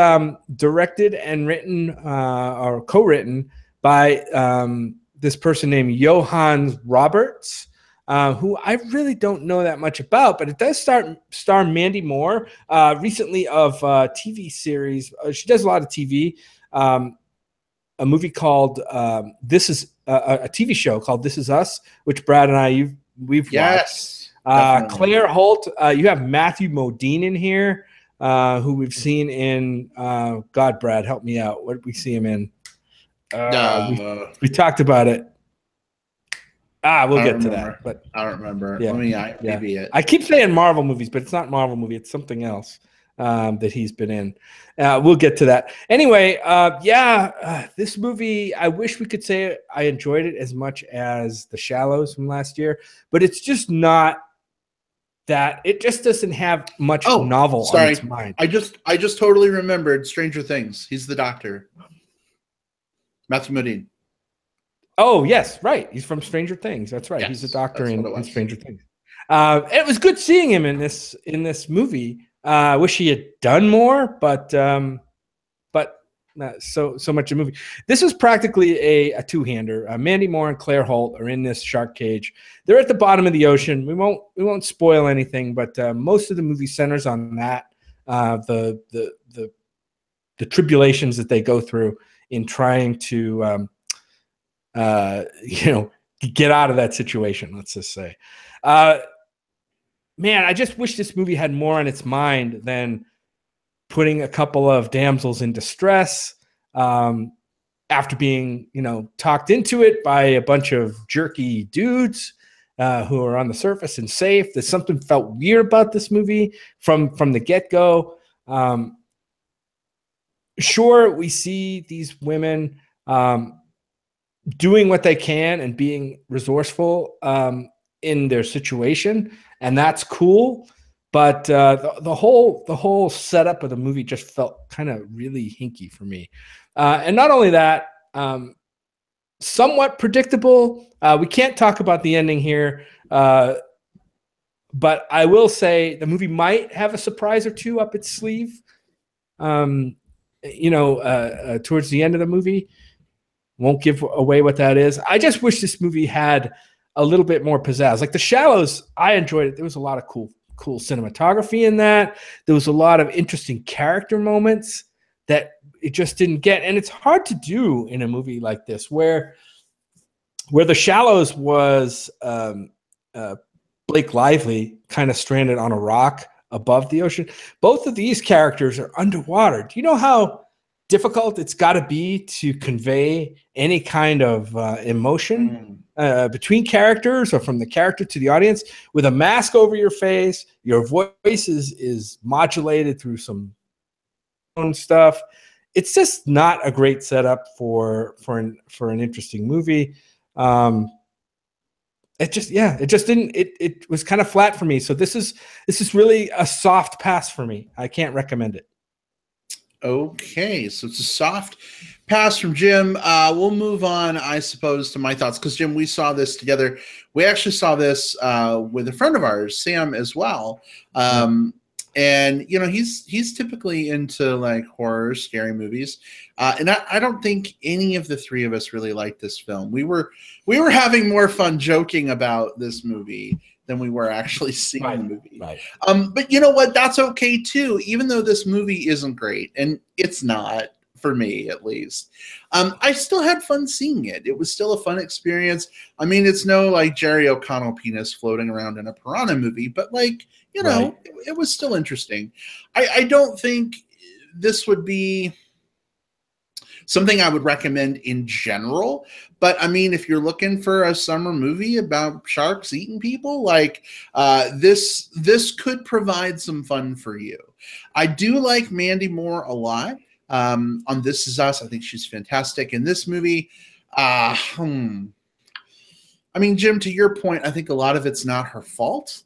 directed and written or co-written by this person named Johann Roberts, who I really don't know that much about, but it does star Mandy Moore, recently of TV series. She does a lot of TV. A movie called a TV show called This Is Us, which Brad and we've watched. Claire Holt, you have Matthew Modine in here, who we've seen in God, Brad, help me out. What did we see him in? We talked about it. We'll get to that. But I don't remember. Yeah, Let me IMDb it. I keep saying Marvel movies, but it's not Marvel movie. It's something else that he's been in. We'll get to that. Anyway, this movie, I wish we could say I enjoyed it as much as The Shallows from last year, but it's just not that. It just doesn't have much novel on its mind. I just totally remembered Stranger Things. He's the doctor. Matthew Modine. Oh, yes, right. He's from Stranger Things. That's right. Yes, he's a doctor in Stranger Things. It was good seeing him in this movie. I wish he had done more, but so much a movie. This is practically a two-hander. Mandy Moore and Claire Holt are in this shark cage. They're at the bottom of the ocean. We won't spoil anything, but most of the movie centers on that. the tribulations that they go through in trying to get out of that situation. Let's just say, man, I just wish this movie had more on its mind than putting a couple of damsels in distress after being, talked into it by a bunch of jerky dudes who are on the surface and safe. There's something felt weird about this movie from the get-go. Sure, we see these women doing what they can and being resourceful in their situation, and that's cool. But the whole setup of the movie just felt kind of really hinky for me. And not only that, somewhat predictable. We can't talk about the ending here, but I will say the movie might have a surprise or two up its sleeve. Towards the end of the movie. Won't give away what that is. I just wish this movie had a little bit more pizzazz. Like The Shallows, I enjoyed it. There was a lot of cool cinematography in that. There was a lot of interesting character moments that it just didn't get. And it's hard to do in a movie like this where The Shallows was Blake Lively kind of stranded on a rock above the ocean. Both of these characters are underwater. Do you know how difficult it's got to be to convey any kind of emotion between characters or from the character to the audience with a mask over your face? Your voice is modulated through some stuff. It's just not a great setup for an interesting movie. It just didn't. It was kind of flat for me. So this is really a soft pass for me. I can't recommend it. Okay, so it's a soft pass from Jim. We'll move on, I suppose, to my thoughts, because Jim, we saw this together. We actually saw this with a friend of ours, Sam, as well. And he's typically into like horror, scary movies, and I don't think any of the three of us really liked this film. We were having more fun joking about this movie than we were actually seeing the movie. Right. But you know what? That's okay too. Even though this movie isn't great, and it's not for me at least, I still had fun seeing it. It was still a fun experience. I mean, it's no like Jerry O'Connell penis floating around in a piranha movie, but like it was still interesting. I don't think this would be something I would recommend in general. But I mean, if you're looking for a summer movie about sharks eating people, like this could provide some fun for you. I do like Mandy Moore a lot on This Is Us. I think she's fantastic in this movie. I mean, Jim, to your point, I think a lot of it's not her fault.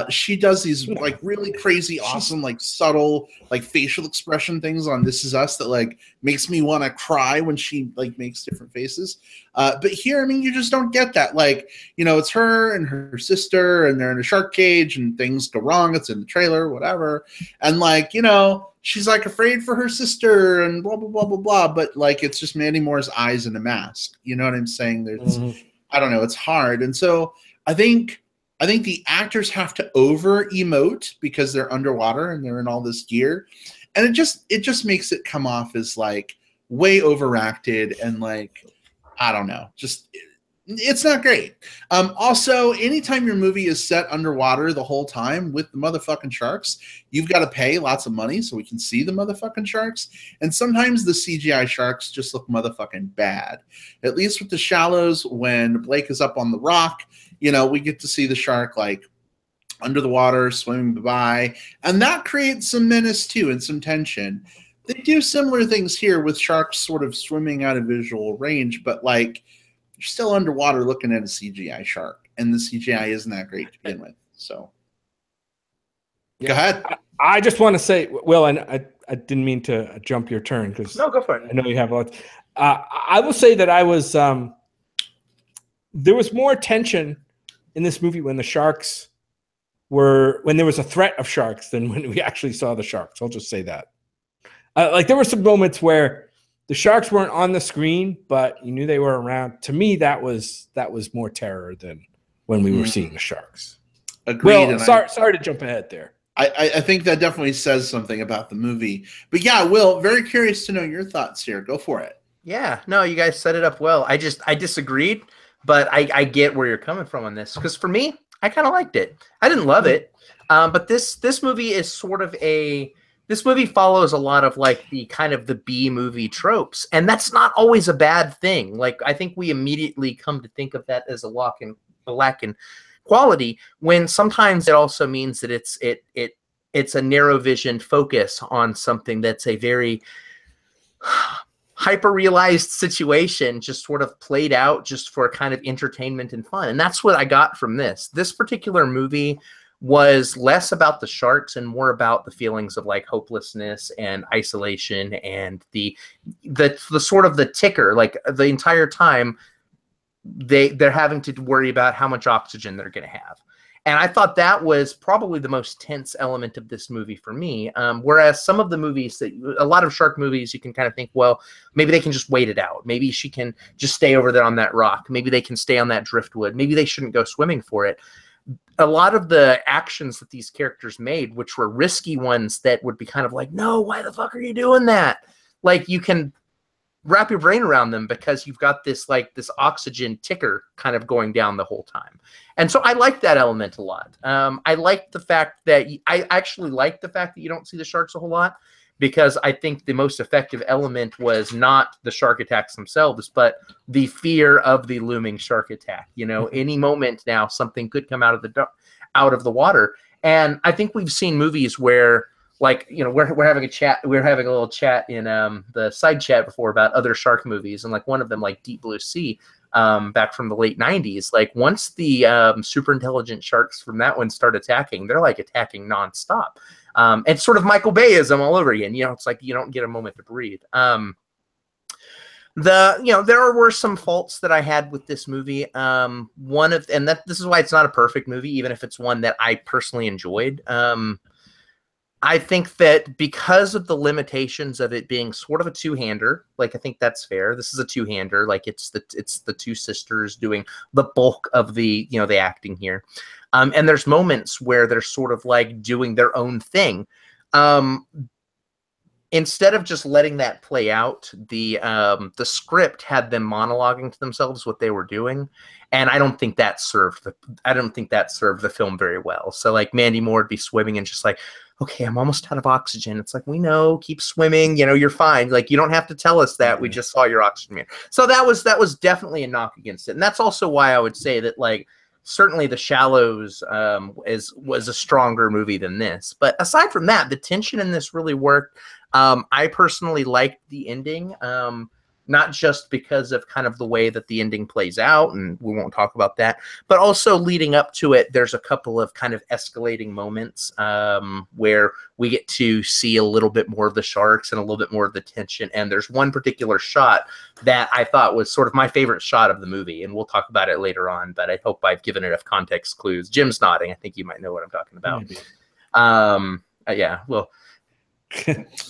She does these like really crazy, awesome, like subtle, like facial expression things on This Is Us that like makes me want to cry when she like makes different faces. But here, I mean, you just don't get that. Like, it's her and her sister, and they're in a shark cage, and things go wrong. It's in the trailer, whatever. And like, she's like afraid for her sister, and blah blah blah blah blah. But like, it's just Mandy Moore's eyes in a mask. You know what I'm saying? There's, I don't know. It's hard, and so I think the actors have to over emote because they're underwater and they're in all this gear. And it just makes it come off as like way overacted and like, I don't know, just it's not great. Also, anytime your movie is set underwater the whole time with the motherfucking sharks, you've got to pay lots of money so we can see the motherfucking sharks. And sometimes the CGI sharks just look motherfucking bad. At least with The Shallows, when Blake is up on the rock, we get to see the shark like under the water, swimming by, and that creates some menace too and some tension. They do similar things here with sharks sort of swimming out of visual range, but like you're still underwater looking at a CGI shark, and the CGI isn't that great to begin with. So go ahead. I just want to say, Will, and I didn't mean to jump your turn because no, go for it. I know you have a lot. I will say that I was there was more tension in this movie when there was a threat of sharks than when we actually saw the sharks. I'll just say that. Like there were some moments where the sharks weren't on the screen, but you knew they were around. To me, that was more terror than when we were seeing the sharks. Agreed. Well, sorry to jump ahead there. I think that definitely says something about the movie. But yeah, Will, very curious to know your thoughts here. Go for it. Yeah, no, you guys set it up well. I disagreed, but I get where you're coming from on this, because for me, I kind of liked it. I didn't love it, but this movie is sort of this movie follows a lot of like the kind of the B movie tropes, and that's not always a bad thing. Like, I think we immediately come to think of that as a lack in quality, when sometimes it also means that it's a narrow visioned focus on something that's a very hyper-realized situation, just sort of played out just for kind of entertainment and fun. And that's what I got from this. This particular movie was less about the sharks and more about the feelings of like hopelessness and isolation, and the sort of the ticker, like the entire time they're having to worry about how much oxygen they're going to have. And I thought that was probably the most tense element of this movie for me. Whereas some of the movies, a lot of shark movies, you can kind of think, well, maybe they can just wait it out. Maybe she can just stay over there on that rock. Maybe they can stay on that driftwood. Maybe they shouldn't go swimming for it. A lot of the actions that these characters made, which were risky ones that would be kind of like, no, why the fuck are you doing that? Like, you can wrap your brain around them because you've got this oxygen ticker kind of going down the whole time. And so I like that element a lot. I like the fact that I actually like the fact that you don't see the sharks a whole lot, because I think the most effective element was not the shark attacks themselves, but the fear of the looming shark attack. You know, any moment now something could come out of the water. And I think we've seen movies where, like, you know, we're having a chat. We're having a little chat in the side chat before about other shark movies, and like one of them, like Deep Blue Sea, back from the late '90s. Like, once the super intelligent sharks from that one start attacking, they're like attacking nonstop. It's sort of Michael Bayism all over again. You know, it's like you don't get a moment to breathe. There were some faults that I had with this movie. This is why it's not a perfect movie, even if it's one that I personally enjoyed. I think that because of the limitations of it being sort of a two-hander, like, I think that's fair. This is a two-hander. Like, it's the two sisters doing the bulk of the acting here. And there's moments where they're sort of like doing their own thing. Instead of just letting that play out, the script had them monologuing to themselves what they were doing, and I don't think that served the film very well. So, like, Mandy Moore would be swimming and just like, okay, I'm almost out of oxygen. It's like, we know, keep swimming. You know, you're fine. Like, you don't have to tell us that. We just saw your oxygen meter. So that was definitely a knock against it, and that's also why I would say that, like, certainly The Shallows was a stronger movie than this. But aside from that, the tension in this really worked. I personally liked the ending, not just because of kind of the way that the ending plays out, and we won't talk about that, but also leading up to it, there's a couple of kind of escalating moments where we get to see a little bit more of the sharks and a little bit more of the tension. And there's one particular shot that I thought was sort of my favorite shot of the movie, and we'll talk about it later on, but I hope I've given enough context clues. Jim's nodding. I think you might know what I'm talking about. Yeah, well,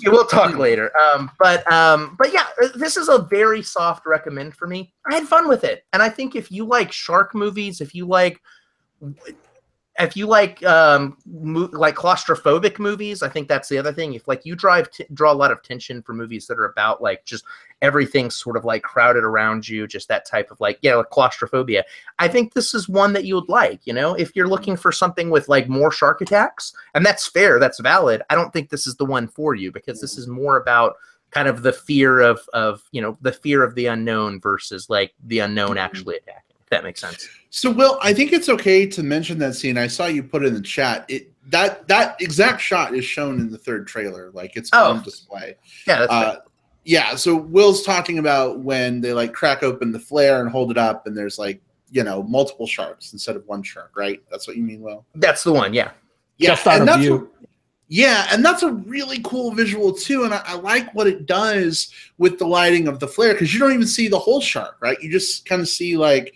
we'll talk later. But yeah, this is a very soft recommend for me. I had fun with it, and I think if you like shark movies, if you like claustrophobic movies, I think that's the other thing. If like you draw a lot of tension for movies that are about like just everything sort of like crowded around you, just that type of like claustrophobia, I think this is one that you would like. You know, if you're looking for something with like more shark attacks, and that's fair, that's valid, I don't think this is the one for you, because this is more about kind of the fear of the fear of the unknown versus like the unknown actually attacking. That makes sense. So, Will, I think it's okay to mention that scene. I saw you put it in the chat. That exact shot is shown in the third trailer. Like, it's on display. Yeah, that's right. Yeah, so Will's talking about when they like crack open the flare and hold it up, and there's like, multiple sharks instead of one shark, right? That's what you mean, Will? That's the one, yeah. Yeah, just out of view. And that's a really cool visual too, and I like what it does with the lighting of the flare, because you don't even see the whole shark, right? You just kind of see like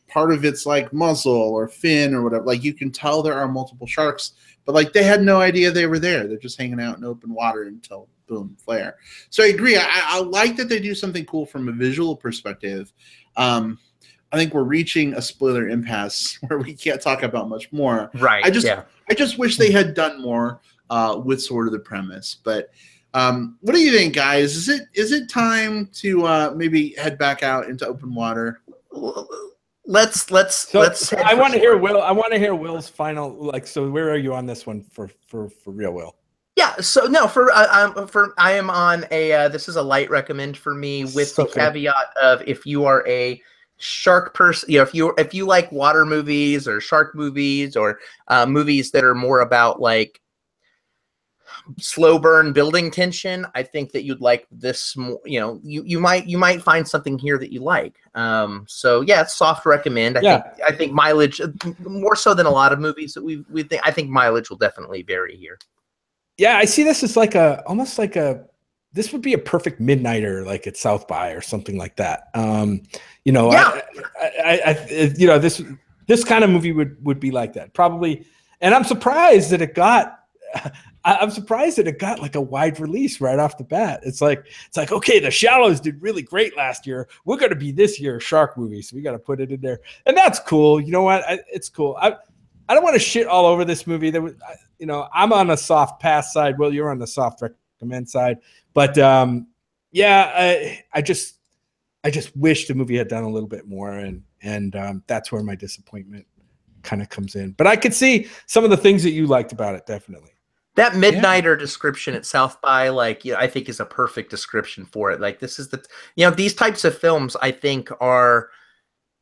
part of its like muzzle or fin or whatever. Like, you can tell there are multiple sharks, but like they had no idea they were there. They're just hanging out in open water until boom, flare. So I agree. I like that they do something cool from a visual perspective. I think we're reaching a spoiler impasse where we can't talk about much more. Right. I just wish they had done more with sort of the premise. But what do you think, guys? Is it time to maybe head back out into open water? Let's I want to hear Will. I want to hear Will's final. Like, so where are you on this one for real, Will? Yeah. So no, I am on a. This is a light recommend for me with the caveat of if you are a shark person, if you like water movies or shark movies or movies that are more about like slow burn building tension, I think that you'd like this more. You might find something here that you like. So yeah, it's soft recommend. I think mileage more so than a lot of movies that we think. I think mileage will definitely vary here. Yeah, I see this as like almost like this would be a perfect midnighter, like at South by or something like that. This kind of movie would be like that probably. And I'm surprised that it got like a wide release right off the bat. It's like, okay, The Shallows did really great last year. We're going to be this year's shark movie, so we got to put it in there. And that's cool. You know what? It's cool. I don't want to shit all over this movie. I'm on the soft pass side. Will, you're on the soft recommend side. But I just wish the movie had done a little bit more, and that's where my disappointment kind of comes in. But I could see some of the things that you liked about it, definitely. That midnighter description at South by, I think is a perfect description for it. Like, this is these types of films, I think, are,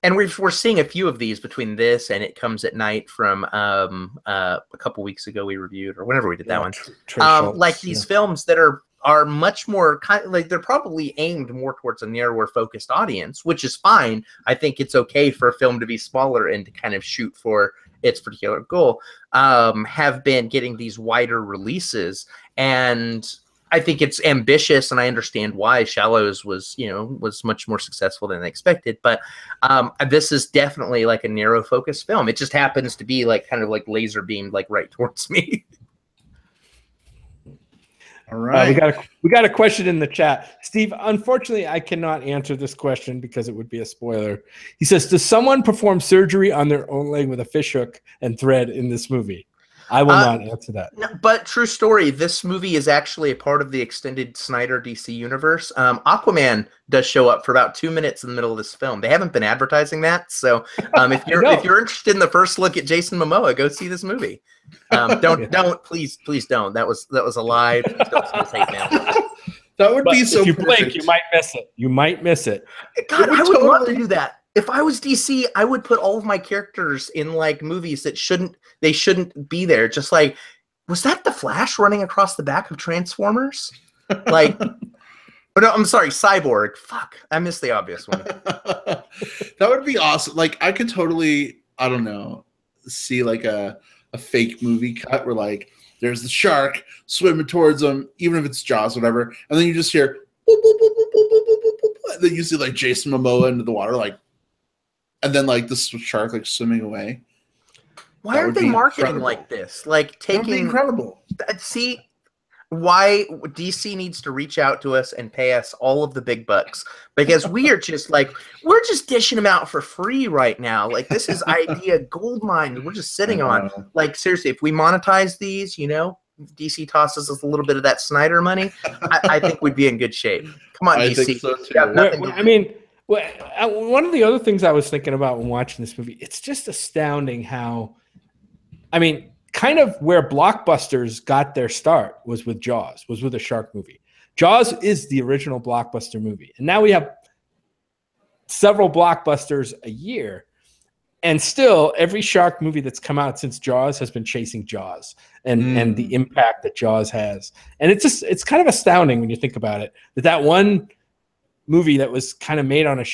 and we're seeing a few of these between this and It Comes at Night from a couple weeks ago we reviewed, or whenever we did that one. Schultz, these films that are much more kind of like, they're probably aimed more towards a narrower focused audience, which is fine. I think it's okay for a film to be smaller and to kind of shoot for its particular goal. Have been getting these wider releases, and I think it's ambitious, and I understand why Shallows was much more successful than expected. But this is definitely like a narrow focus film. It just happens to be like kind of like laser beamed like right towards me. All right. We got a question in the chat. Steve, unfortunately, I cannot answer this question because it would be a spoiler. He says, does someone perform surgery on their own leg with a fishhook and thread in this movie? I will not answer that. No, but true story, this movie is actually a part of the extended Snyder DC universe. Aquaman does show up for about 2 minutes in the middle of this film. They haven't been advertising that, so if you're interested in the first look at Jason Momoa, go see this movie. Please don't. That was a lie. Please don't send us hate mail. That would be so. If you perfect. blink, you might miss it. God, I would love to do that. If I was DC, I would put all of my characters in like movies that shouldn't be there. Just like, was that the Flash running across the back of Transformers? Like, no, I'm sorry, Cyborg. Fuck, I missed the obvious one. That would be awesome. Like, I could totally, I don't know, see like a fake movie cut where like there's the shark swimming towards them, even if it's Jaws, whatever, and then you just hear boop, boop, boop, boop, boop, boop, boop, boop, boop, and then you see like Jason Momoa into the water, like. And then, like, the shark, like, swimming away. Why aren't they marketing like this? Like, taking... incredible. See, why DC needs to reach out to us and pay us all of the big bucks. Because we are just, like, we're just dishing them out for free right now. Like, this is idea goldmine we're just sitting on. Like, seriously, if we monetize these, DC tosses us a little bit of that Snyder money, I think we'd be in good shape. Come on, DC. Think so too. Well, one of the other things I was thinking about when watching this movie, it's just astounding how, kind of where blockbusters got their start was with Jaws, was with a shark movie. Jaws is the original blockbuster movie. And now we have several blockbusters a year. And still, every shark movie that's come out since Jaws has been chasing Jaws and the impact that Jaws has. And it's kind of astounding when you think about it, that one movie that was kind of made on a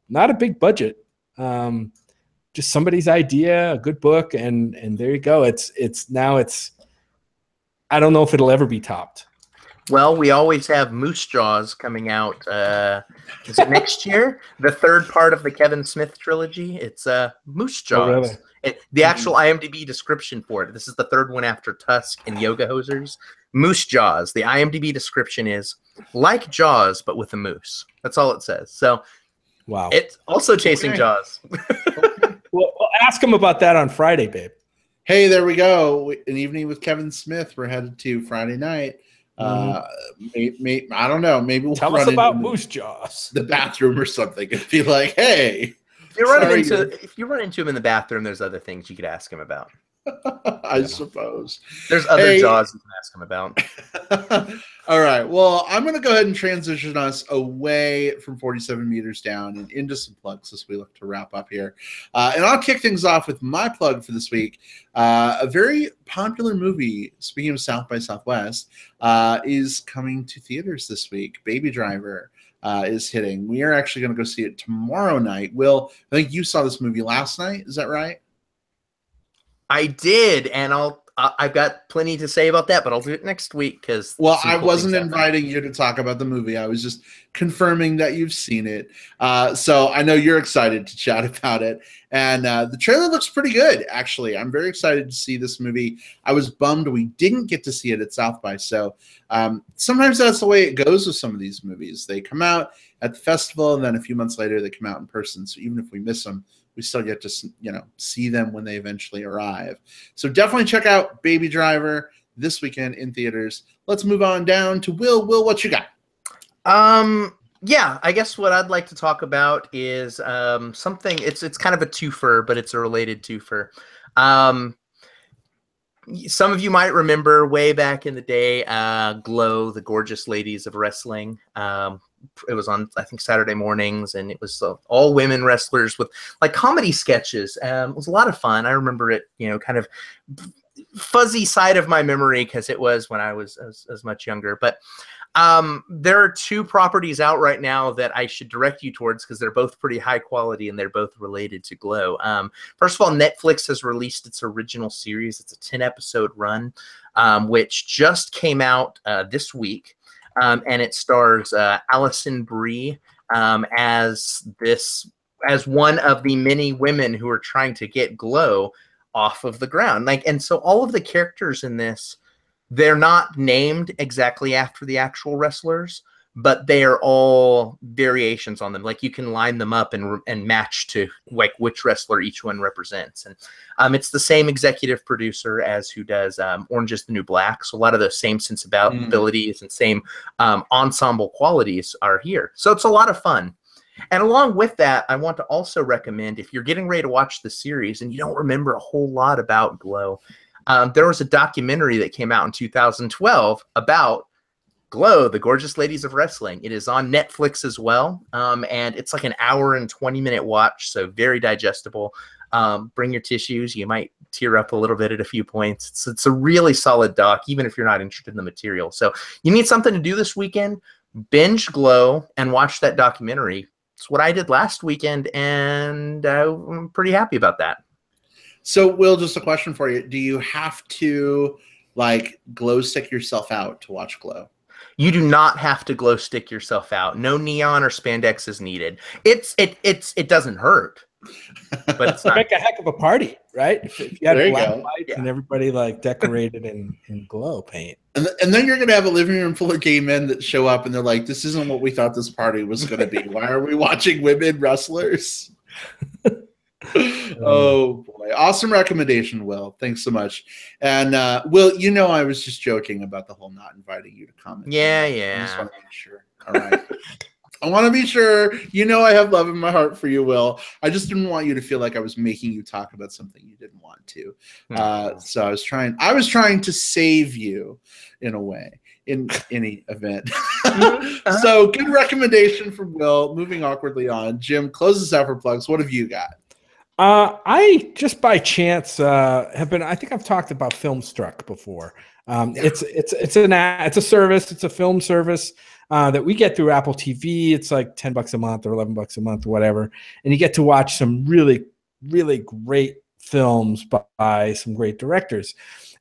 not a big budget, just somebody's idea, a good book, and there you go. It's I don't know if it'll ever be topped. Well, we always have Moose Jaws coming out. Is it next year? The third part of the Kevin Smith trilogy. It's Moose Jaws. Oh, really? The actual IMDb description for it. This is the third one after Tusk and Yoga Hosers. Moose Jaws. The IMDb description is like Jaws, but with a moose. That's all it says. So Wow. It's also chasing Jaws. Well, ask him about that on Friday, babe. Hey, there we go. An evening with Kevin Smith. We're headed to Friday night. I don't know. Maybe we'll Tell run us about into Moose Jaws. the bathroom or something and be like, "Hey, If you run into him in the bathroom, there's other things you could ask him about. I suppose There's other Jaws you can ask him about. All right. Well, I'm going to go ahead and transition us away from 47 meters down and into some plugs as we look to wrap up here. And I'll kick things off with my plug for this week. A very popular movie, speaking of South by Southwest, is coming to theaters this week. Baby Driver is hitting. We are actually going to go see it tomorrow night. Will, I think you saw this movie last night. Is that right? I did, and I've got plenty to say about that, but I'll do it next week because. Well, I wasn't inviting you to talk about the movie. I was just confirming that you've seen it. So I know you're excited to chat about it, and the trailer looks pretty good. Actually, I'm very excited to see this movie. I was bummed we didn't get to see it at South by. So sometimes that's the way it goes with some of these movies. They come out at the festival, and then a few months later they come out in person. So even if we miss them, we still get to, see them when they eventually arrive. So definitely check out Baby Driver this weekend in theaters. Let's move on down to Will. Will, what you got? Yeah, I guess what I'd like to talk about is something. It's kind of a twofer, but it's a related twofer. Some of you might remember way back in the day, Glow, the Gorgeous Ladies of Wrestling. It was on, I think, Saturday mornings, and it was all women wrestlers with like comedy sketches. It was a lot of fun. I remember it, kind of fuzzy side of my memory because it was when I was as much younger. But there are two properties out right now that I should direct you towards because they're both pretty high quality and they're both related to Glow. First of all, Netflix has released its original series. It's a 10-episode run, which just came out this week. And it stars Alison Brie as one of the many women who are trying to get Glow off of the ground. And so all of the characters in this, they're not named exactly after the actual wrestlers, but they are all variations on them. Like you can line them up and match to like which wrestler each one represents. And it's the same executive producer as who does Orange is the New Black. So a lot of the same sensibilities and same ensemble qualities are here. So it's a lot of fun. And along with that, I want to also recommend, if you're getting ready to watch the series and you don't remember a whole lot about Glow, there was a documentary that came out in 2012 about Glow, the Gorgeous Ladies of Wrestling. It is on Netflix as well, and it's like an hour and 20-minute watch, so very digestible. Bring your tissues. You might tear up a little bit at a few points. It's a really solid doc, even if you're not interested in the material. So you need something to do this weekend, binge Glow and watch that documentary. It's what I did last weekend, and I'm pretty happy about that. So, Will, just a question for you. Do you have to, glow stick yourself out to watch Glow? You do not have to glow stick yourself out. No neon or spandex is needed. It doesn't hurt, but it's not. Make a heck of a party, right? If you had black lights and everybody decorated in glow paint. And then you're going to have a living room full of gay men that show up and they're like, this isn't what we thought this party was going to be. Why are we watching women wrestlers? Oh boy, awesome recommendation, Will. Thanks so much. And Will, I was just joking about the whole not inviting you to comment. Yeah. I just want to make sure. All right. I want to be sure. I have love in my heart for you, Will. I just didn't want you to feel like I was making you talk about something you didn't want to. So I was trying to save you in a way in any event. So good recommendation from Will. Moving awkwardly on. Jim, close us out for plugs. What have you got? I just by chance have been. I think I've talked about Filmstruck before. It's a service. It's a film service that we get through Apple TV. It's like $10 a month or $11 a month or whatever, and you get to watch some really, really great films by some great directors.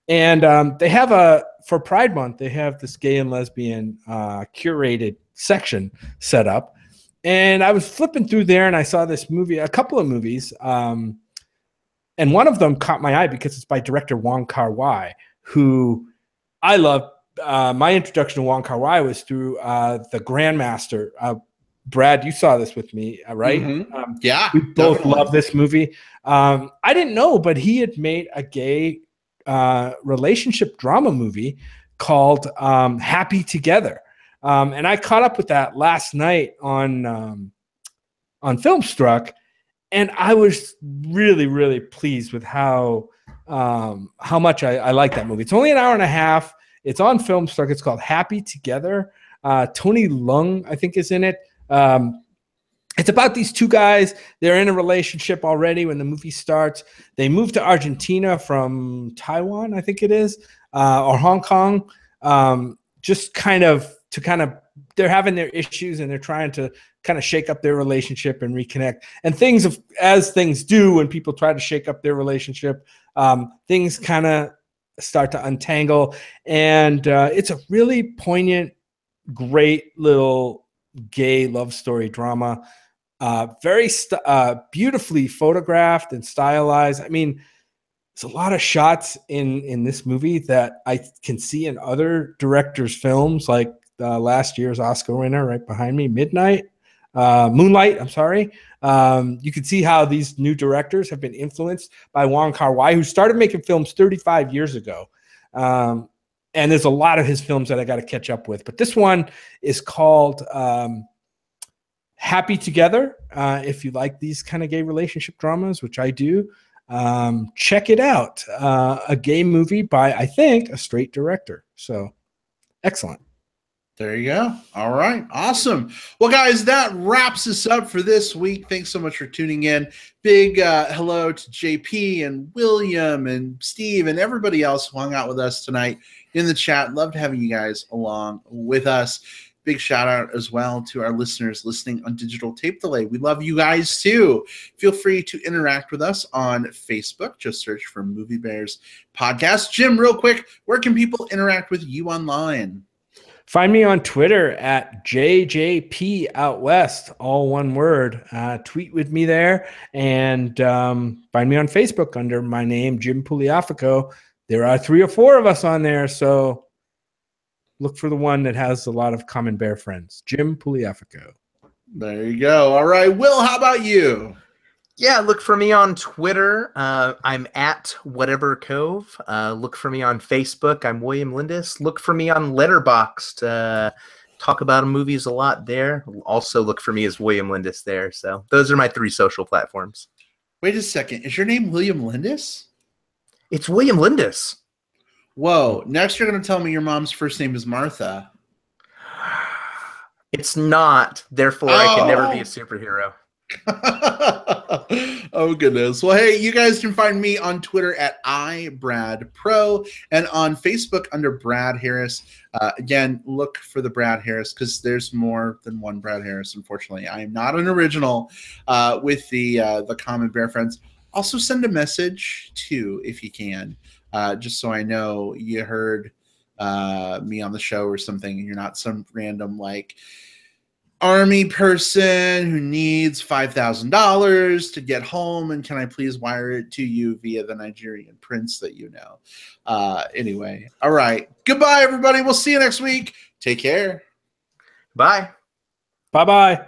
And they have for Pride Month, they have this gay and lesbian curated section set up. And I was flipping through there and I saw this movie, a couple of movies. And one of them caught my eye because it's by director Wong Kar-wai, who I love. My introduction to Wong Kar-wai was through The Grandmaster, Brad, you saw this with me, right? Mm-hmm. Yeah, we both definitely love this movie. I didn't know, but he had made a gay relationship drama movie called Happy Together. And I caught up with that last night on Filmstruck, and I was really, really pleased with how much I like that movie. It's only an hour and a half. It's on Filmstruck. It's called Happy Together. Tony Leung, I think, is in it. It's about these two guys. They're in a relationship already when the movie starts. They move to Argentina from Taiwan, I think it is, or Hong Kong, just they're having their issues and they're trying to kind of shake up their relationship and reconnect. And as things do when people try to shake up their relationship, things kind of start to untangle. And it's a really poignant, great little gay love story drama. Very beautifully photographed and stylized. I mean, there's a lot of shots in this movie that I can see in other directors' films, like last year's Oscar winner right behind me, Moonlight. I'm sorry. You can see how these new directors have been influenced by Wong Kar-wai, who started making films 35 years ago. And there's a lot of his films that I got to catch up with. But this one is called Happy Together. If you like these kind of gay relationship dramas, which I do, check it out. A gay movie by, I think, a straight director. So excellent. There you go. All right. Awesome. Well, guys, that wraps us up for this week. Thanks so much for tuning in. Big hello to JP and William and Steve and everybody else who hung out with us tonight in the chat. Loved having you guys along with us. Big shout out as well to our listeners listening on digital tape delay. We love you guys too. Feel free to interact with us on Facebook. Just search for Movie Bears Podcast. Jim, real quick, where can people interact with you online? Find me on Twitter at JJPOutWest, all one word. Tweet with me there, and find me on Facebook under my name, Jim Pugliafico. There are 3 or 4 of us on there, so look for the one that has a lot of common bear friends, Jim Pugliafico. There you go. All right, Will, how about you? Yeah, look for me on Twitter. I'm at Whatever Cove. Look for me on Facebook. I'm William Lindis. Look for me on Letterboxd. Talk about movies a lot there. Also look for me as William Lindis there. So those are my 3 social platforms. Wait a second. Is your name William Lindis? It's William Lindis. Whoa. Next you're going to tell me your mom's first name is Martha. It's not. Therefore, I can never be a superhero. Oh goodness. Well, hey, you guys can find me on Twitter at iBradPro and on Facebook under Brad Harris. Again, look for the Brad Harris because there's more than one Brad Harris. Unfortunately, I am not an original with the Common Bear Friends. Also, send a message too if you can, just so I know you heard me on the show or something, and you're not some random like army person who needs $5,000 to get home, and can I please wire it to you via the Nigerian prince that you know. Anyway, all right. Goodbye, everybody. We'll see you next week. Take care. Bye. Bye-bye.